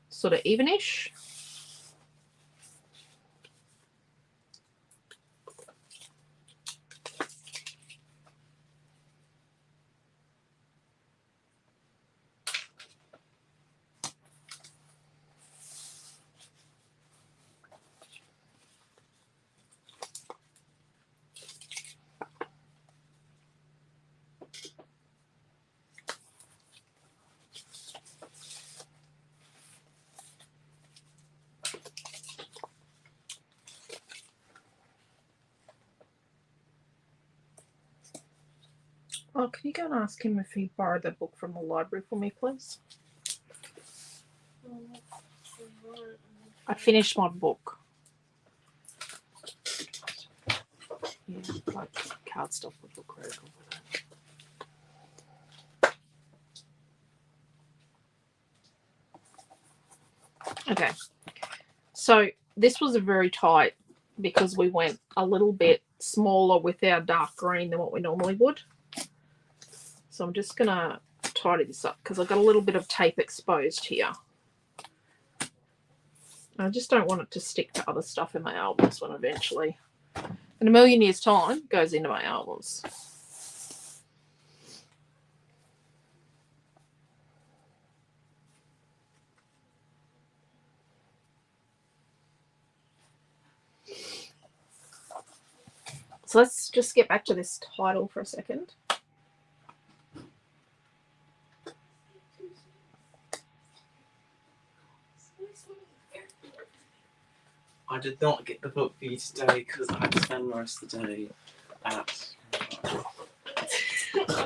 sort of evenish. Oh, can you go and ask him if he borrowed that book from the library for me, please? I finished my book. Yeah, like cardstock would look very good with it. Okay, so this was a very tight because we went a little bit smaller with our dark green than what we normally would. So I'm just gonna tidy this up because I've got a little bit of tape exposed here. I just don't want it to stick to other stuff in my albums when eventually, in a million years' time, goes into my albums. So let's just get back to this title for a second. I did not get the book for you today because I had to spend the rest of the day at.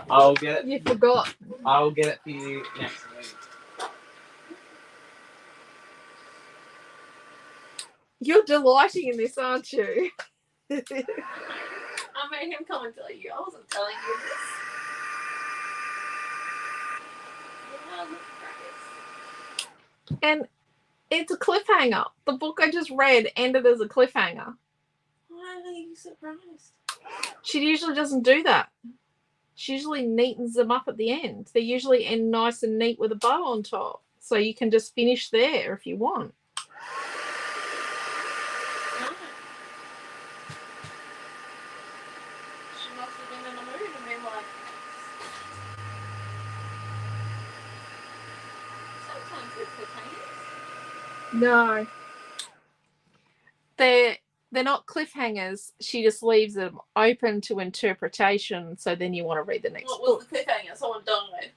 I'll get it. You forgot. I'll get it for you next week. You're delighting in this, aren't you? I made him come and tell you. I wasn't telling you this. And it's a cliffhanger. The book I just read ended as a cliffhanger. Why are you surprised? She usually doesn't do that. She usually neatens them up at the end. They usually end nice and neat with a bow on top. So you can just finish there if you want. She must have been in the mood and been like, sometimes it's cliffhangers. No. They're not cliffhangers. She just leaves them open to interpretation, so then you want to read the next What book. was the cliffhanger? Someone died.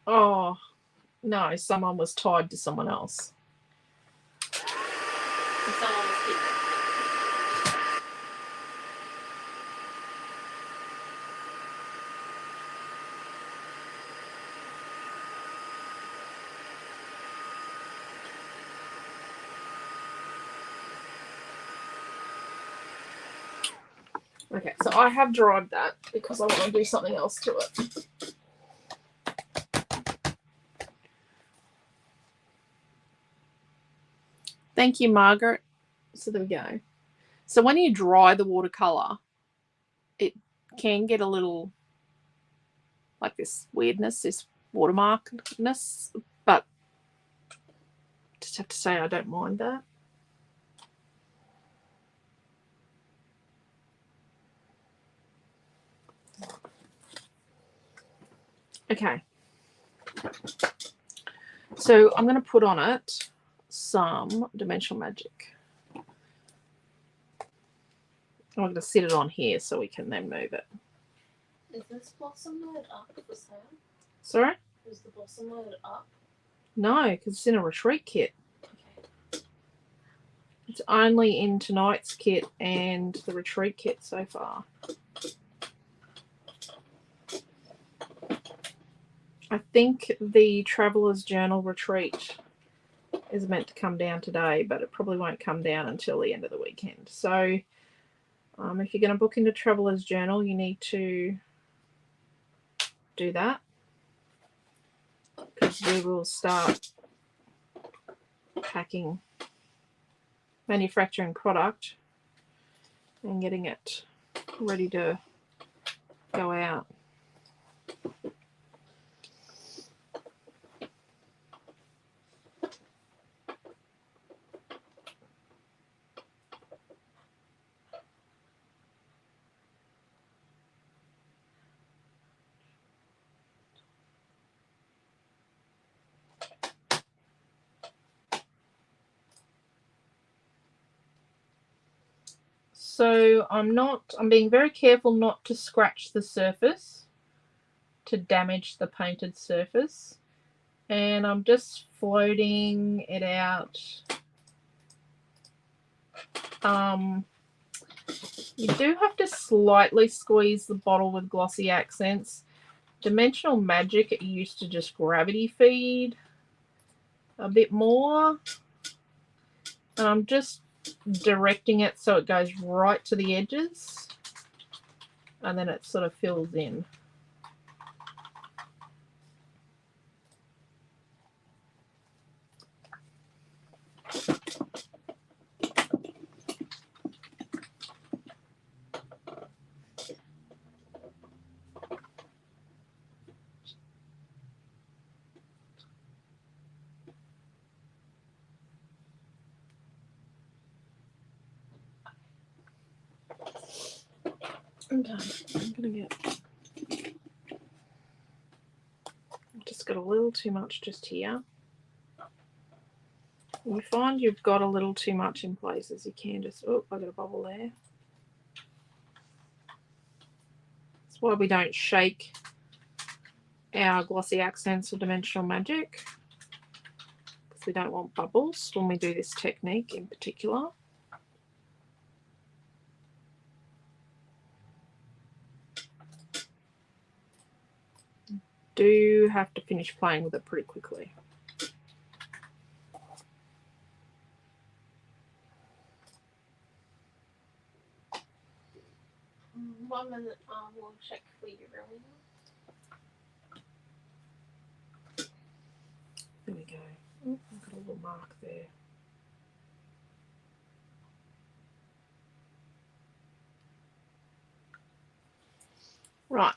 Oh, no, someone was tied to someone else. And someone was kidnapped. Okay, so I have dried that because I want to do something else to it. Thank you, Margaret. So there we go. So when you dry the watercolour, it can get a little like this weirdness, this watermarkness, but just have to say I don't mind that. Okay. So I'm going to put on it some Dimensional Magic. I'm going to sit it on here so we can then move it. Is this blossom mode up for sale? Sorry? Is the blossom mode up? No, because it's in a retreat kit. Okay. It's only in tonight's kit and the retreat kit so far. I think the Traveller's Journal retreat is meant to come down today, but it probably won't come down until the end of the weekend. So if you're going to book into Traveller's Journal, you need to do that because we will start packing, manufacturing product and getting it ready to go out. So I'm being very careful not to scratch the surface to damage the painted surface. And I'm just floating it out You do have to slightly squeeze the bottle with glossy accents. Dimensional Magic, it used to just gravity feed a bit more. And I'm just directing it so it goes right to the edges. And then it sort of fills in. Okay, I'm gonna get. Just got a little too much just here. When you find you've got a little too much in places, you can just. Oh, I got a bubble there. That's why we don't shake our glossy accents or Dimensional Magic, because we don't want bubbles when we do this technique in particular. Do have to finish playing with it pretty quickly. One minute, we'll check for you, really. There we go. Oh, I've got a little mark there. Right.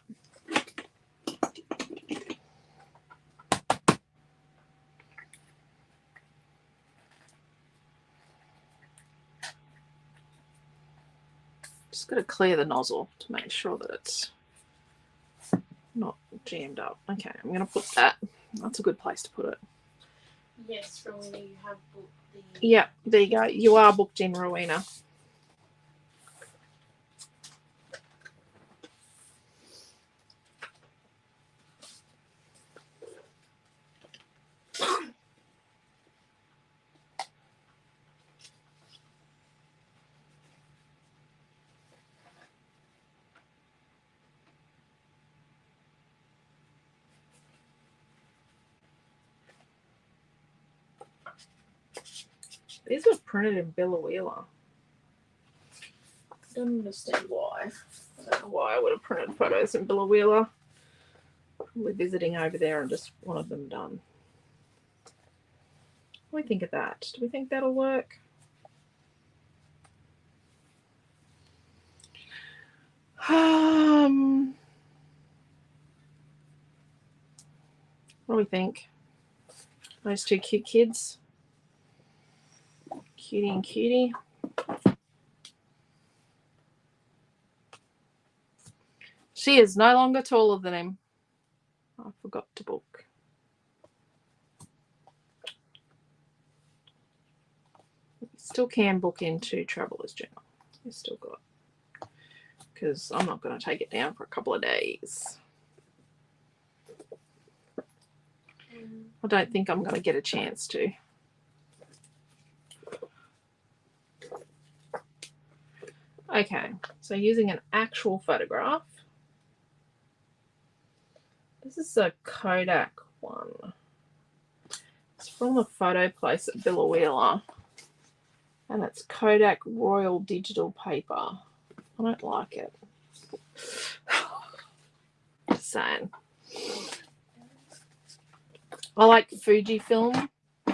Just got to clear the nozzle to make sure that it's not jammed up. Okay, I'm going to put that. That's a good place to put it. Yes, Rowena, you have booked the... Yeah, there you go. You are booked in, Rowena. These are printed in Billa Wheeler. I don't understand why. I don't know why I would have printed photos in Billa Wheeler. Probably visiting over there and just wanted them done. What do we think of that? Do we think that'll work? What do we think? Those two cute kids. Cutie and cutie. She is no longer taller than him. I forgot to book. You still can book into Traveller's Journal. You still got. Because I'm not going to take it down for a couple of days. I don't think I'm going to get a chance to. Okay, so using an actual photograph. This is a Kodak one. It's from a photo place at Billa Wheeler. And it's Kodak Royal Digital Paper. I don't like it. Just saying. I like Fujifilm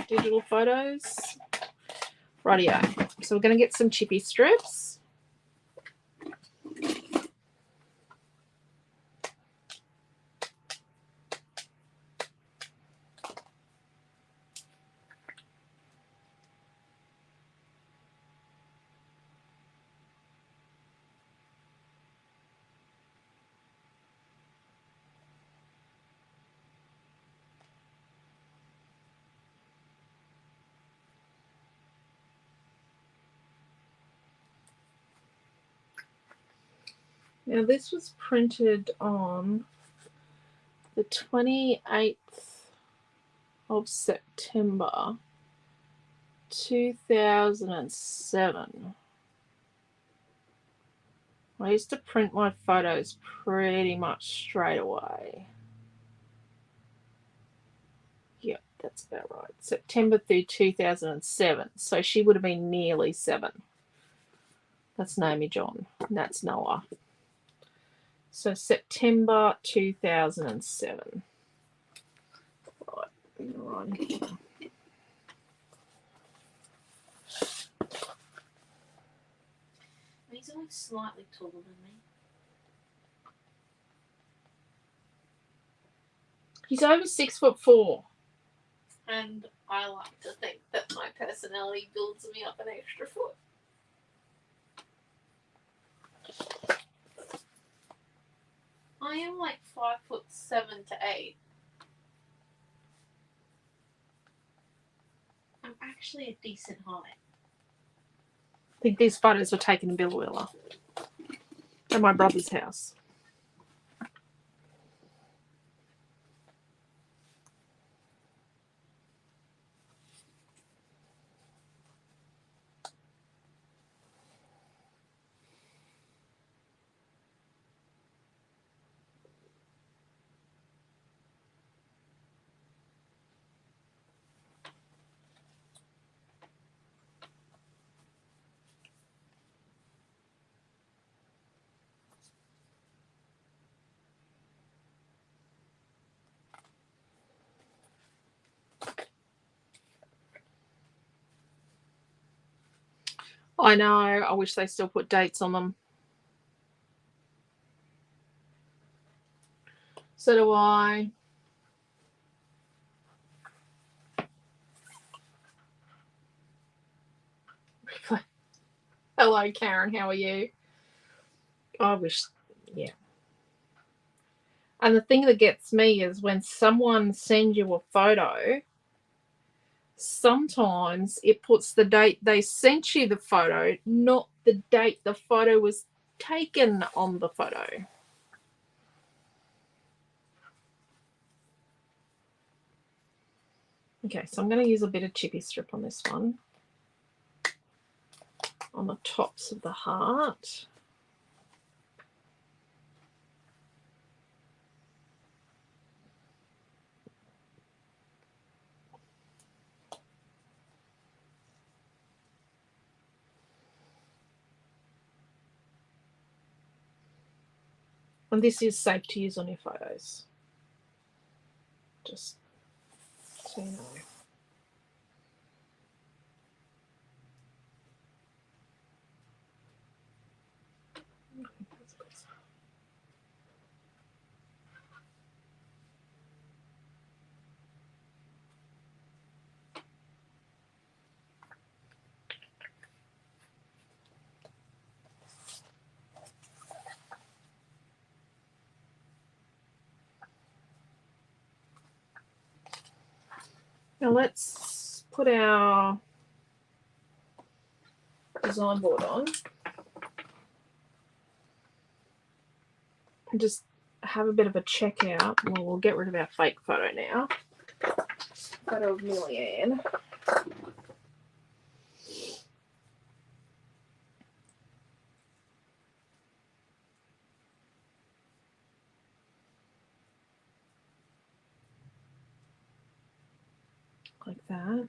digital photos. Rightio. So we're going to get some chippy strips. Now this was printed on the 28th of September 2007. I used to print my photos pretty much straight away. Yep, that's about right. September through 2007. So she would have been nearly 7. That's Naomi John. And that's Noah. So September 2007. Right. He's only slightly taller than me. He's over 6'4". And I like to think that my personality builds me up an extra foot. I am like 5'7" to 8. I'm actually a decent height. I think these photos were taken in Billwilla at my brother's house. I know. I wish they still put dates on them. So do I. Hello, Karen. How are you? I wish, yeah. And the thing that gets me is when someone sends you a photo, sometimes it puts the date they sent you the photo, not the date the photo was taken on the photo. Okay, so I'm going to use a bit of chippy strip on this one, on the tops of the heart. And this is safe to use on your photos. Just so you know. Now let's put our design board on and just have a bit of a check out. Well, we'll get rid of our fake photo now. Photo of Millyanne. Like that.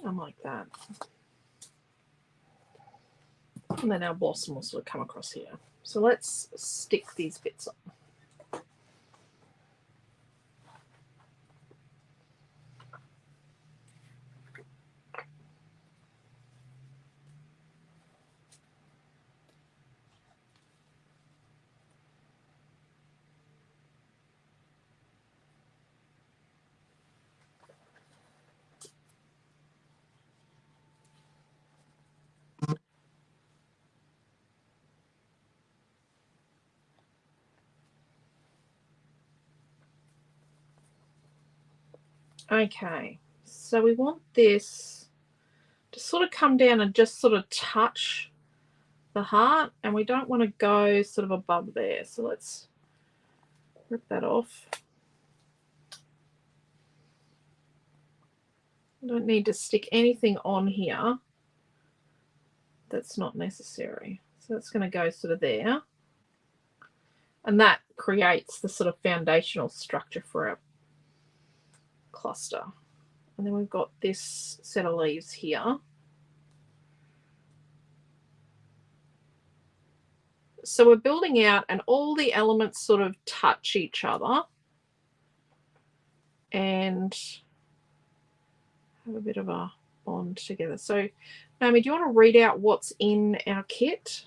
And like that. And then our blossom will sort of come across here. So let's stick these bits on. Okay, so we want this to sort of come down and just sort of touch the heart, and we don't want to go sort of above there. So let's rip that off. I don't need to stick anything on here that's not necessary. So that's going to go sort of there. And that creates the sort of foundational structure for our cluster. And then we've got this set of leaves here. So we're building out and all the elements sort of touch each other and have a bit of a bond together. So Naomi, do you want to read out what's in our kit?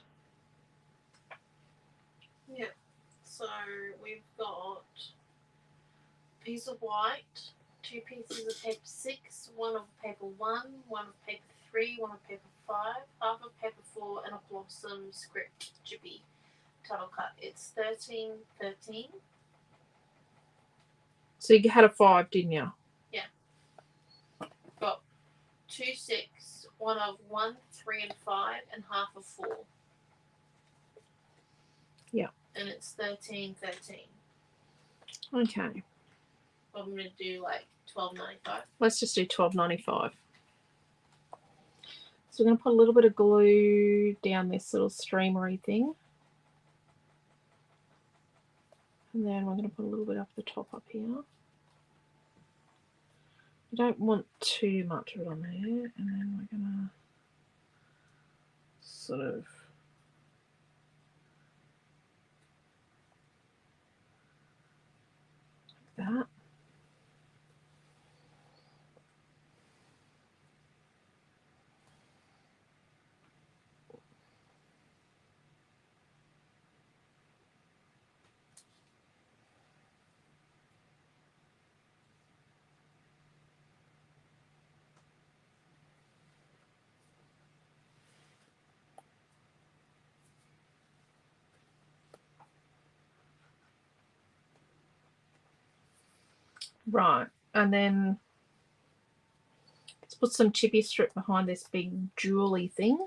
Yeah. So we've got a piece of white, 2 pieces of paper 6, one of paper 1, one of paper 3, one of paper 5, half of paper 4, and a blossom script chippy tunnel cut. It's 13. So you had a 5, didn't you? Yeah. Got 2 6, one of 1, 3, and 5, and half of 4. Yeah. And it's 13. Okay. I'm gonna do like $12.95. Let's just do $12.95. So we're going to put a little bit of glue down this little streamery thing. And then we're going to put a little bit up the top up here. You don't want too much of it on there. And then we're going to sort of like that. Right, and then let's put some chippy strip behind this big jewelly thing.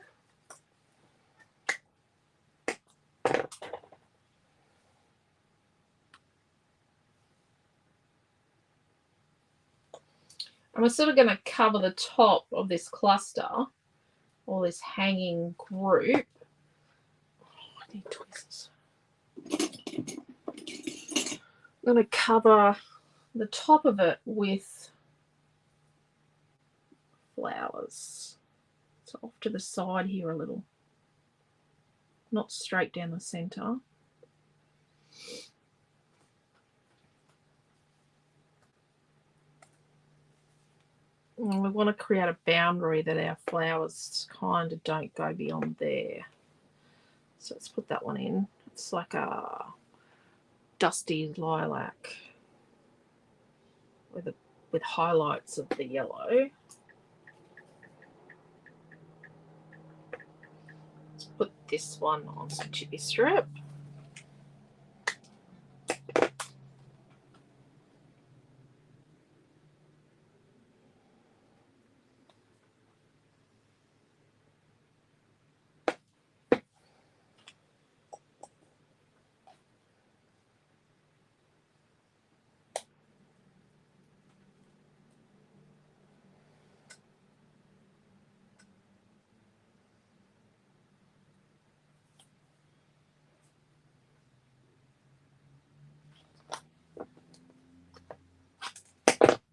And we're sort of going to cover the top of this cluster, or this hanging group. Oh, I need tweezers. I'm going to cover the top of it with flowers. So off to the side here a little. Not straight down the centre. And we want to create a boundary that our flowers kind of don't go beyond there. So let's put that one in. It's like a dusty lilac with highlights of the yellow. Let's put this one on some chippy strip.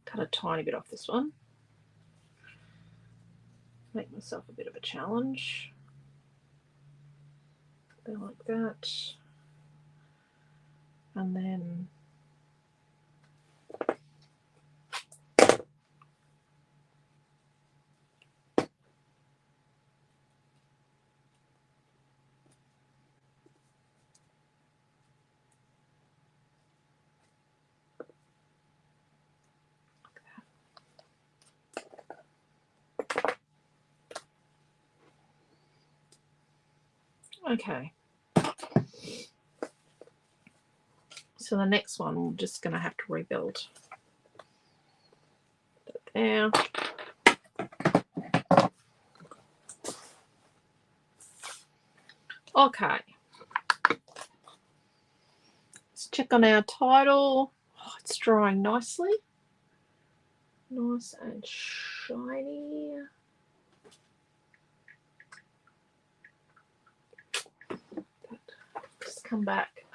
Cut a tiny bit off this one. Make myself a bit of a challenge. Go like that. And then okay. So the next one we're just going to have to rebuild. There. Okay. Let's check on our title. Oh, it's drying nicely. Nice and shiny. Just come back.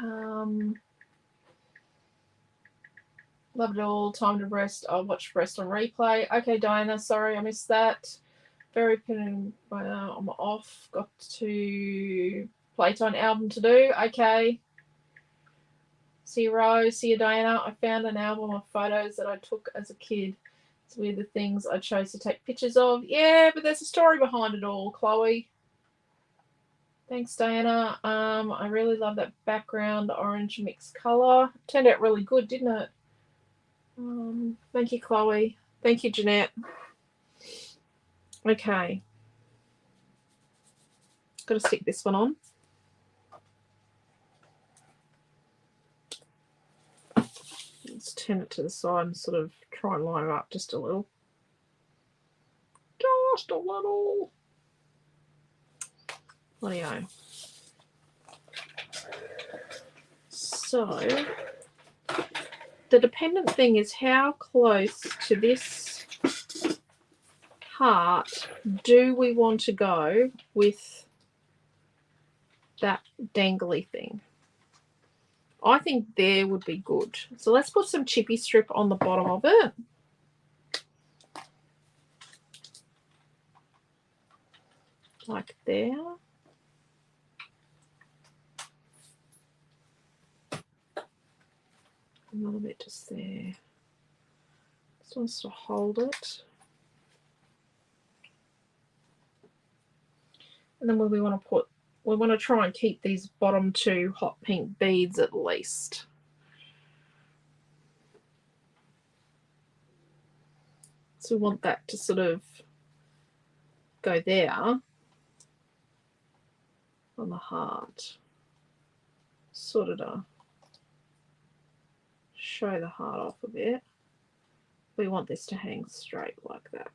Love it all. Time to rest. I'll watch rest on replay. Okay, Diana, sorry I missed that. Very pinning. I'm off. Got to Playtime album to do. Okay. See you, Rose. See you, Diana. I found an album of photos that I took as a kid. It's weird the things I chose to take pictures of. Yeah, but there's a story behind it all, Chloe. Thanks, Diana. I really love that background orange mixed colour. Turned out really good, didn't it? Thank you, Chloe. Thank you, Jeanette. Okay. Got to stick this one on. Let's turn it to the side and sort of try and line it up just a little. Just a little. Leo. So, the dependent thing is how close to this heart do we want to go with that dangly thing? I think there would be good. So let's put some chippy strip on the bottom of it. Like there. A little bit just there. Just wants to hold it. And then we want to try and keep these bottom two hot pink beads at least. So we want that to sort of go there on the heart. Sort of show the heart off a bit. We want this to hang straight like that.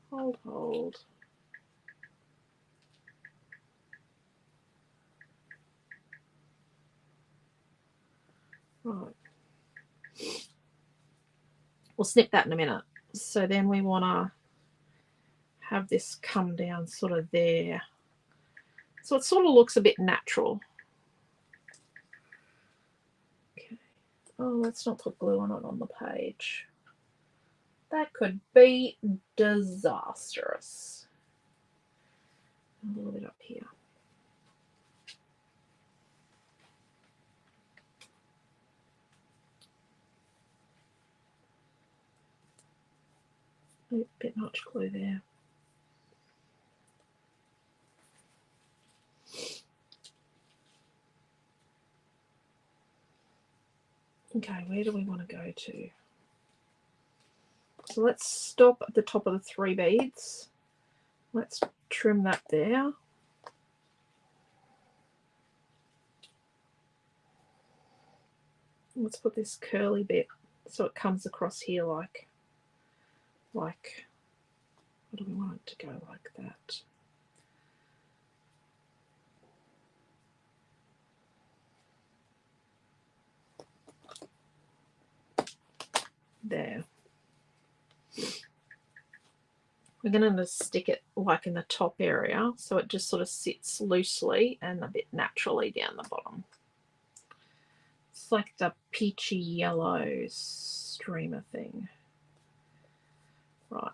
Hold. Right. We'll snip that in a minute. So then we want to have this come down sort of there. So it sort of looks a bit natural. Okay. Oh, let's not put glue on it on the page. That could be disastrous. A little bit up here. A bit much glue there. Okay, where do we want to go to? So let's stop at the top of the 3 beads. Let's trim that there. Let's put this curly bit so it comes across here like what do we want it to go like that? There. We're going to stick it like in the top area so it just sort of sits loosely and a bit naturally down the bottom. It's like the peachy yellow streamer thing. Right.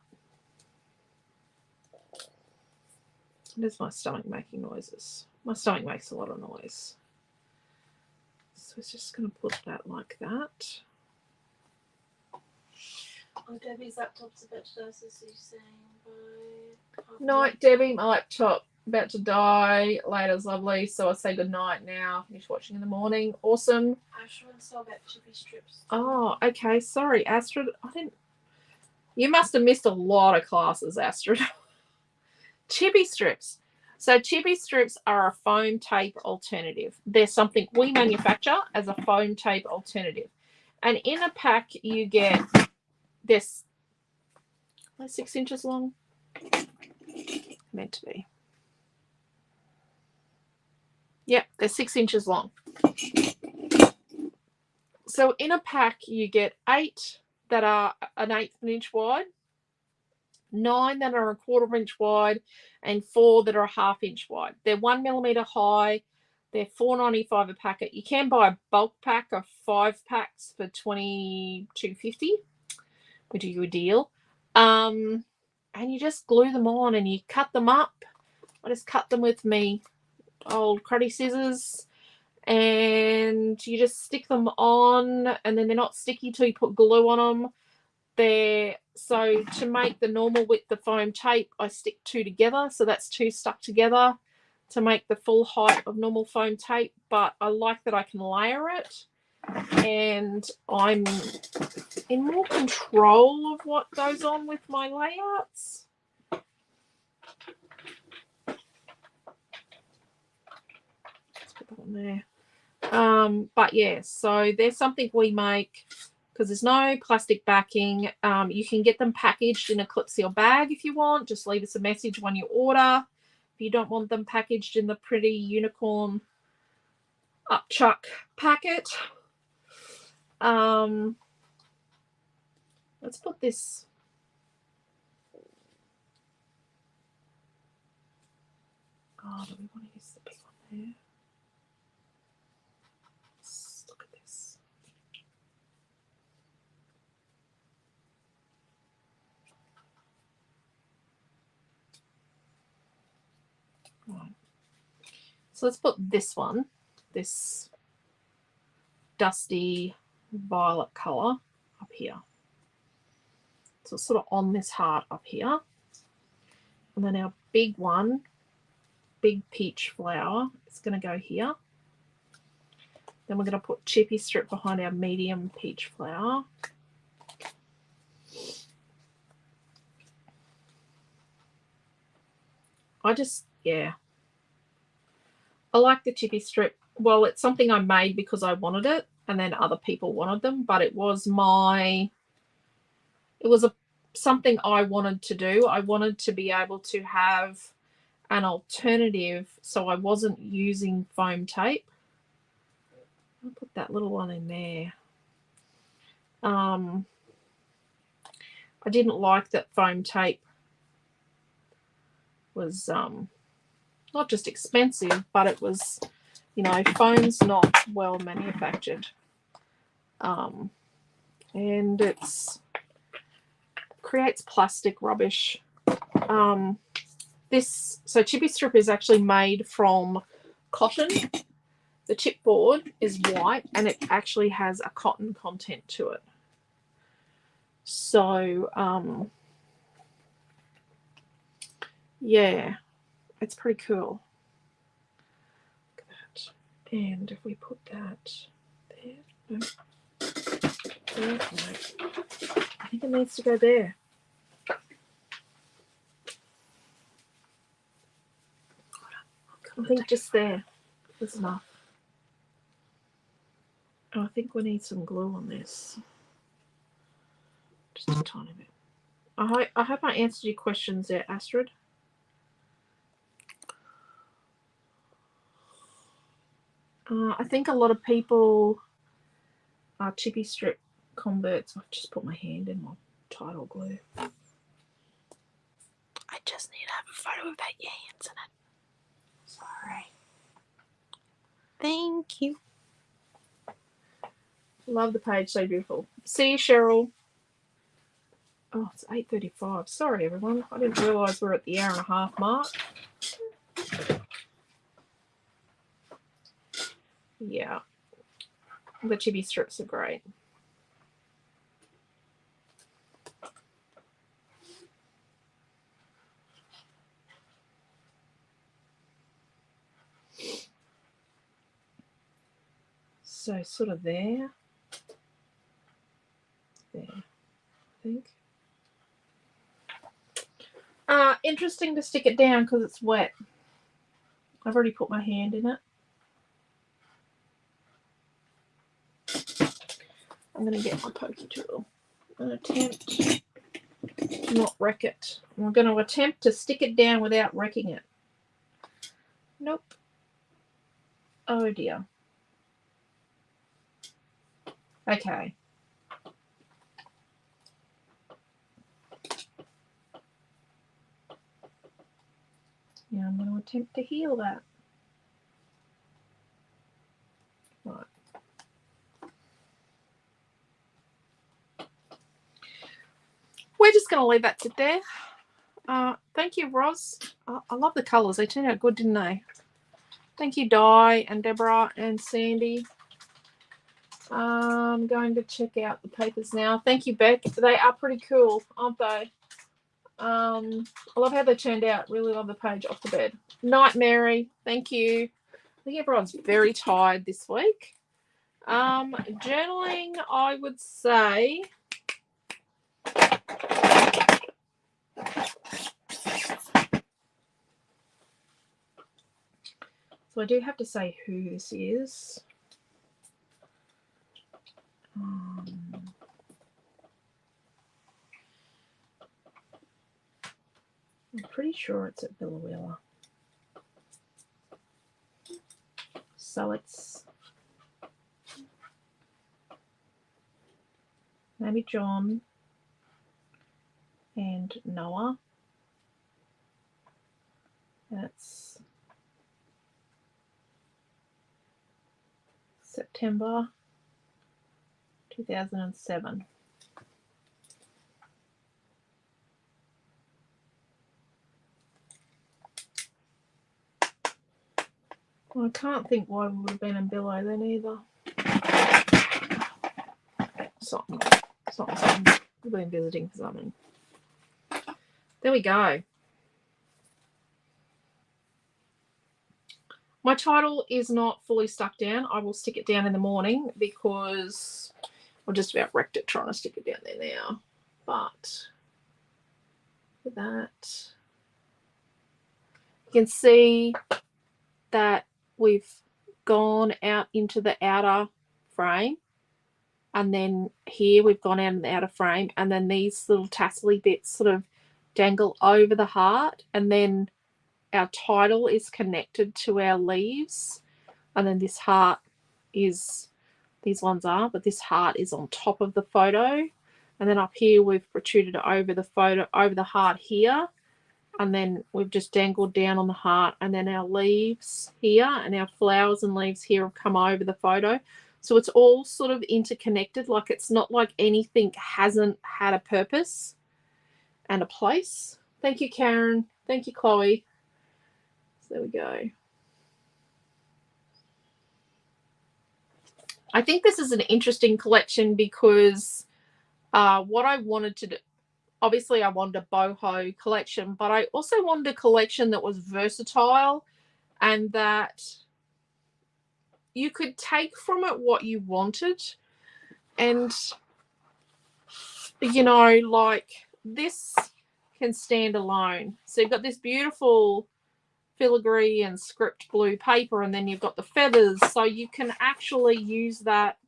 There's my stomach making noises. My stomach makes a lot of noise. So it's just going to put that like that. Oh, Debbie's laptop's about to die, so you're saying bye. Night, Debbie. My laptop about to die. Later's lovely, so I'll say good night now. Finish watching in the morning. Awesome. Astrid saw about chippy strips. Oh, okay. Sorry, Astrid. I didn't. You must have missed a lot of classes, Astrid. Chippy strips. So chippy strips are a foam tape alternative. They're something we manufacture as a foam tape alternative. And in a pack you get this, 6 inches long. Meant to be. Yep, they're 6 inches long. So in a pack you get 8 that are an 1/8 inch wide, 9 that are a 1/4 inch wide, and 4 that are a 1/2 inch wide. They're 1 millimeter high. They're $4.95 a packet. You can buy a bulk pack of 5 packs for $22.50, which is a good deal. And you just glue them on and you cut them up. I just cut them with me old cruddy scissors, and you just stick them on, and then they're not sticky till you put glue on them. So to make the normal width of foam tape, I stick 2 together, so that's 2 stuck together to make the full height of normal foam tape. But I like that I can layer it, and I'm in more control of what goes on with my layouts. Let's put that on there. But yeah, so there's something we make because there's no plastic backing. You can get them packaged in a clip seal bag if you want. Just leave us a message when you order. If you don't want them packaged in the pretty unicorn upchuck packet. Let's put this. Oh, do we want to use the big one there? Let's look at this. Right. So let's put this one, this dusty violet color, up here. So it's sort of on this heart up here. And then our big one, big peach flower, is going to go here. Then we're going to put chippy strip behind our medium peach flower. I like the chippy strip. Well, it's something I made because I wanted it, and then other people wanted them, but it was something I wanted to do. I wanted to be able to have an alternative, so I wasn't using foam tape. I'll put that little one in there. I didn't like that foam tape was not just expensive, but it was, foam's not well manufactured. And it's creates plastic rubbish. So chippy strip is actually made from cotton. The chipboard is white and it actually has a cotton content to it. So yeah, it's pretty cool. Look at that. And if we put that there, no, there, no. I think it needs to go there. I think just there is enough. Oh, I think we need some glue on this. Just a tiny bit. I hope I answered your questions there, Astrid. I think a lot of people are chippy strip converts. I've just put my hand in my title glue. I just need to have a photo of that your hands in it. Sorry. Thank you. Love the page, so beautiful. See you, Cheryl. Oh, it's 8:35. Sorry, everyone. I didn't realise we're at the 1.5 hour mark. Yeah. The chibi strips are great. So sort of there. There, I think. Interesting to stick it down because it's wet. I've already put my hand in it. I'm going to get my pokey tool and attempt to not wreck it. I'm going to attempt to stick it down without wrecking it. Nope. Oh dear. Okay. attempt to heal that. Right. We're just going to leave that sit there. Thank you, Roz. I love the colours. They turned out good, didn't they? Thank you, Di and Deborah and Sandy. I'm going to check out the papers now. Thank you, Beck. They are pretty cool, aren't they? I love how they turned out. Really love the page off the bed. Night, Mary. Thank you. I think everyone's very tired this week. Journaling, I would say... So I do have to say who this is. I'm pretty sure it's at Billawheeler. So it's maybe John and Noah. And it's September 2007. Well, I can't think why we would have been in Billow then either. Something. We've been visiting for something. There we go. My title is not fully stuck down. I will stick it down in the morning because I just about wrecked it trying to stick it down there now. But with that, you can see that we've gone out into the outer frame. And then here we've gone out in the outer frame. And then these little tassely bits sort of dangle over the heart. And then our title is connected to our leaves, and then this heart is, these ones are, but this heart is on top of the photo, and then up here we've protruded over the photo, over the heart here, and then we've just dangled down on the heart, and then our leaves here and our flowers and leaves here have come over the photo. So it's all sort of interconnected, like it's not like anything hasn't had a purpose and a place. Thank you, Karen. Thank you, Chloe. There we go. I think this is an interesting collection because what I wanted to do, obviously I wanted a boho collection, but I also wanted a collection that was versatile and that you could take from it what you wanted. And, you know, like this can stand alone. So you've got this beautiful filigree and script blue paper, and then you've got the feathers, so you can actually use that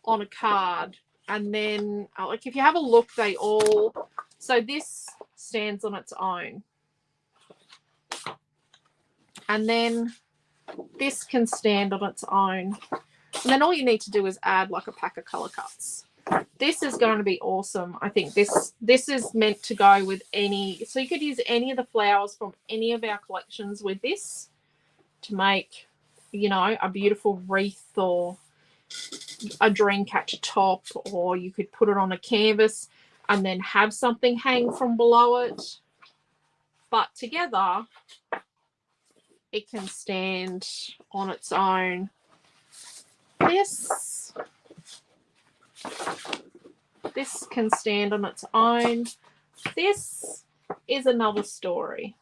on a card. And then like if you have a look, they all, so this stands on its own, and then this can stand on its own, and then all you need to do is add like a pack of color cuts. This is going to be awesome. I think this is meant to go with any, so you could use any of the flowers from any of our collections with this to make, you know, a beautiful wreath or a dream catcher top, or you could put it on a canvas and then have something hang from below it. But together, it can stand on its own. This can stand on its own. This is another story.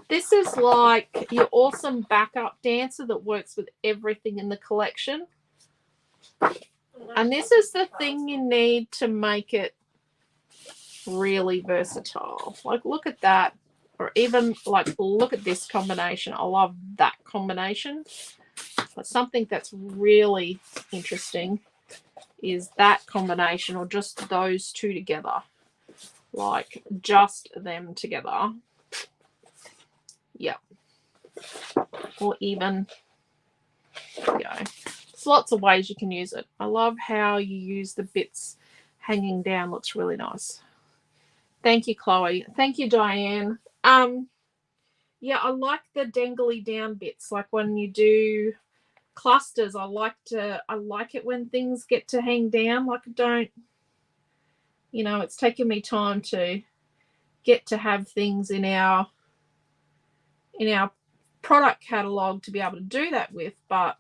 This is like your awesome backup dancer that works with everything in the collection. And this is the thing you need to make it really versatile. Like, look at that. Or even, like, look at this combination. I love that combination. But something that's really interesting is that combination, or just those two together. Like, just them together. Yep. Or even, there you go. There's lots of ways you can use it. I love how you use the bits hanging down. Looks really nice. Thank you, Chloe. Thank you, Diane. Yeah, I like the dangly down bits. Like when you do clusters, I like it when things get to hang down. Like I don't, it's taken me time to get to have things in our product catalog to be able to do that with, but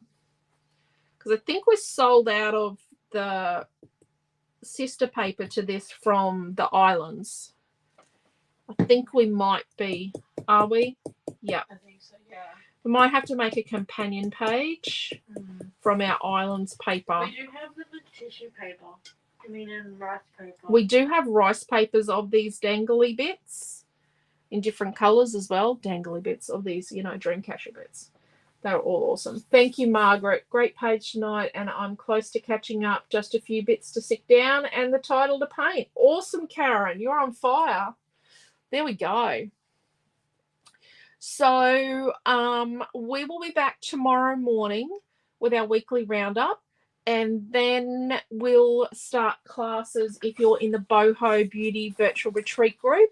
because I think we're sold out of the sister paper to this from the islands. I think we might be. Are we? Yeah. I think so, yeah. We might have to make a companion page from our islands paper. We do have them in tissue paper. I mean, in rice paper. We do have rice papers of these dangly bits in different colours as well. Dangly bits of these, Dreamcatcher bits. They're all awesome. Thank you, Margaret. Great page tonight, and I'm close to catching up. Just a few bits to stick down and the title to paint. Awesome, Karen. You're on fire. There we go. So we will be back tomorrow morning with our weekly roundup, and then we'll start classes if you're in the Boho Beauty Virtual Retreat group.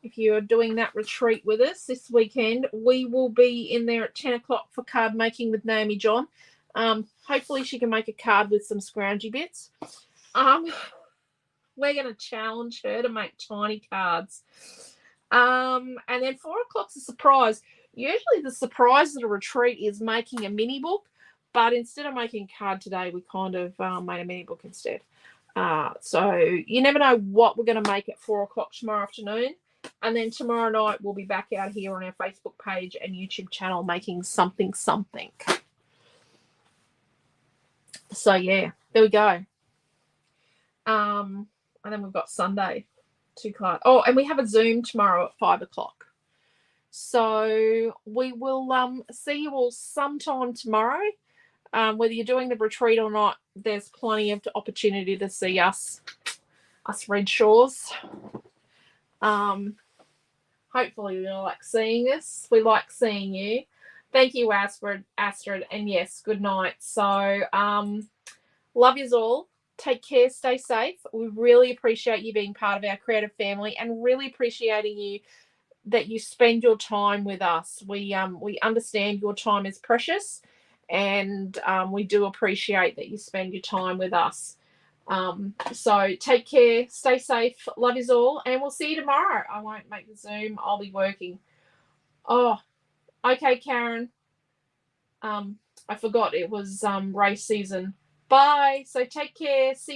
If you're doing that retreat with us this weekend, we will be in there at 10 o'clock for card making with Naomi John. Hopefully she can make a card with some scroungy bits. We're going to challenge her to make tiny cards. And then 4 o'clock's a surprise. Usually the surprise at a retreat is making a mini book, but instead of making a card today, we kind of made a mini book instead. So you never know what we're going to make at 4 o'clock tomorrow afternoon. And then tomorrow night, we'll be back out here on our Facebook page and YouTube channel making something. So, yeah, there we go. And then we've got Sunday, 2 cards. Oh, and we have a Zoom tomorrow at 5 o'clock. So we will see you all sometime tomorrow. Whether you're doing the retreat or not, there's plenty of opportunity to see us Redshaws. Hopefully you like seeing us. We like seeing you. Thank you, Astrid. And yes, good night. So love yous all. Take care. Stay safe. We really appreciate you being part of our creative family and really appreciating you that you spend your time with us. We understand your time is precious, and we do appreciate that you spend your time with us. So take care, stay safe, love yous all, and we'll see you tomorrow. I won't make the Zoom, I'll be working. Oh, okay, Karen. I forgot it was race season. Bye. So take care. See you.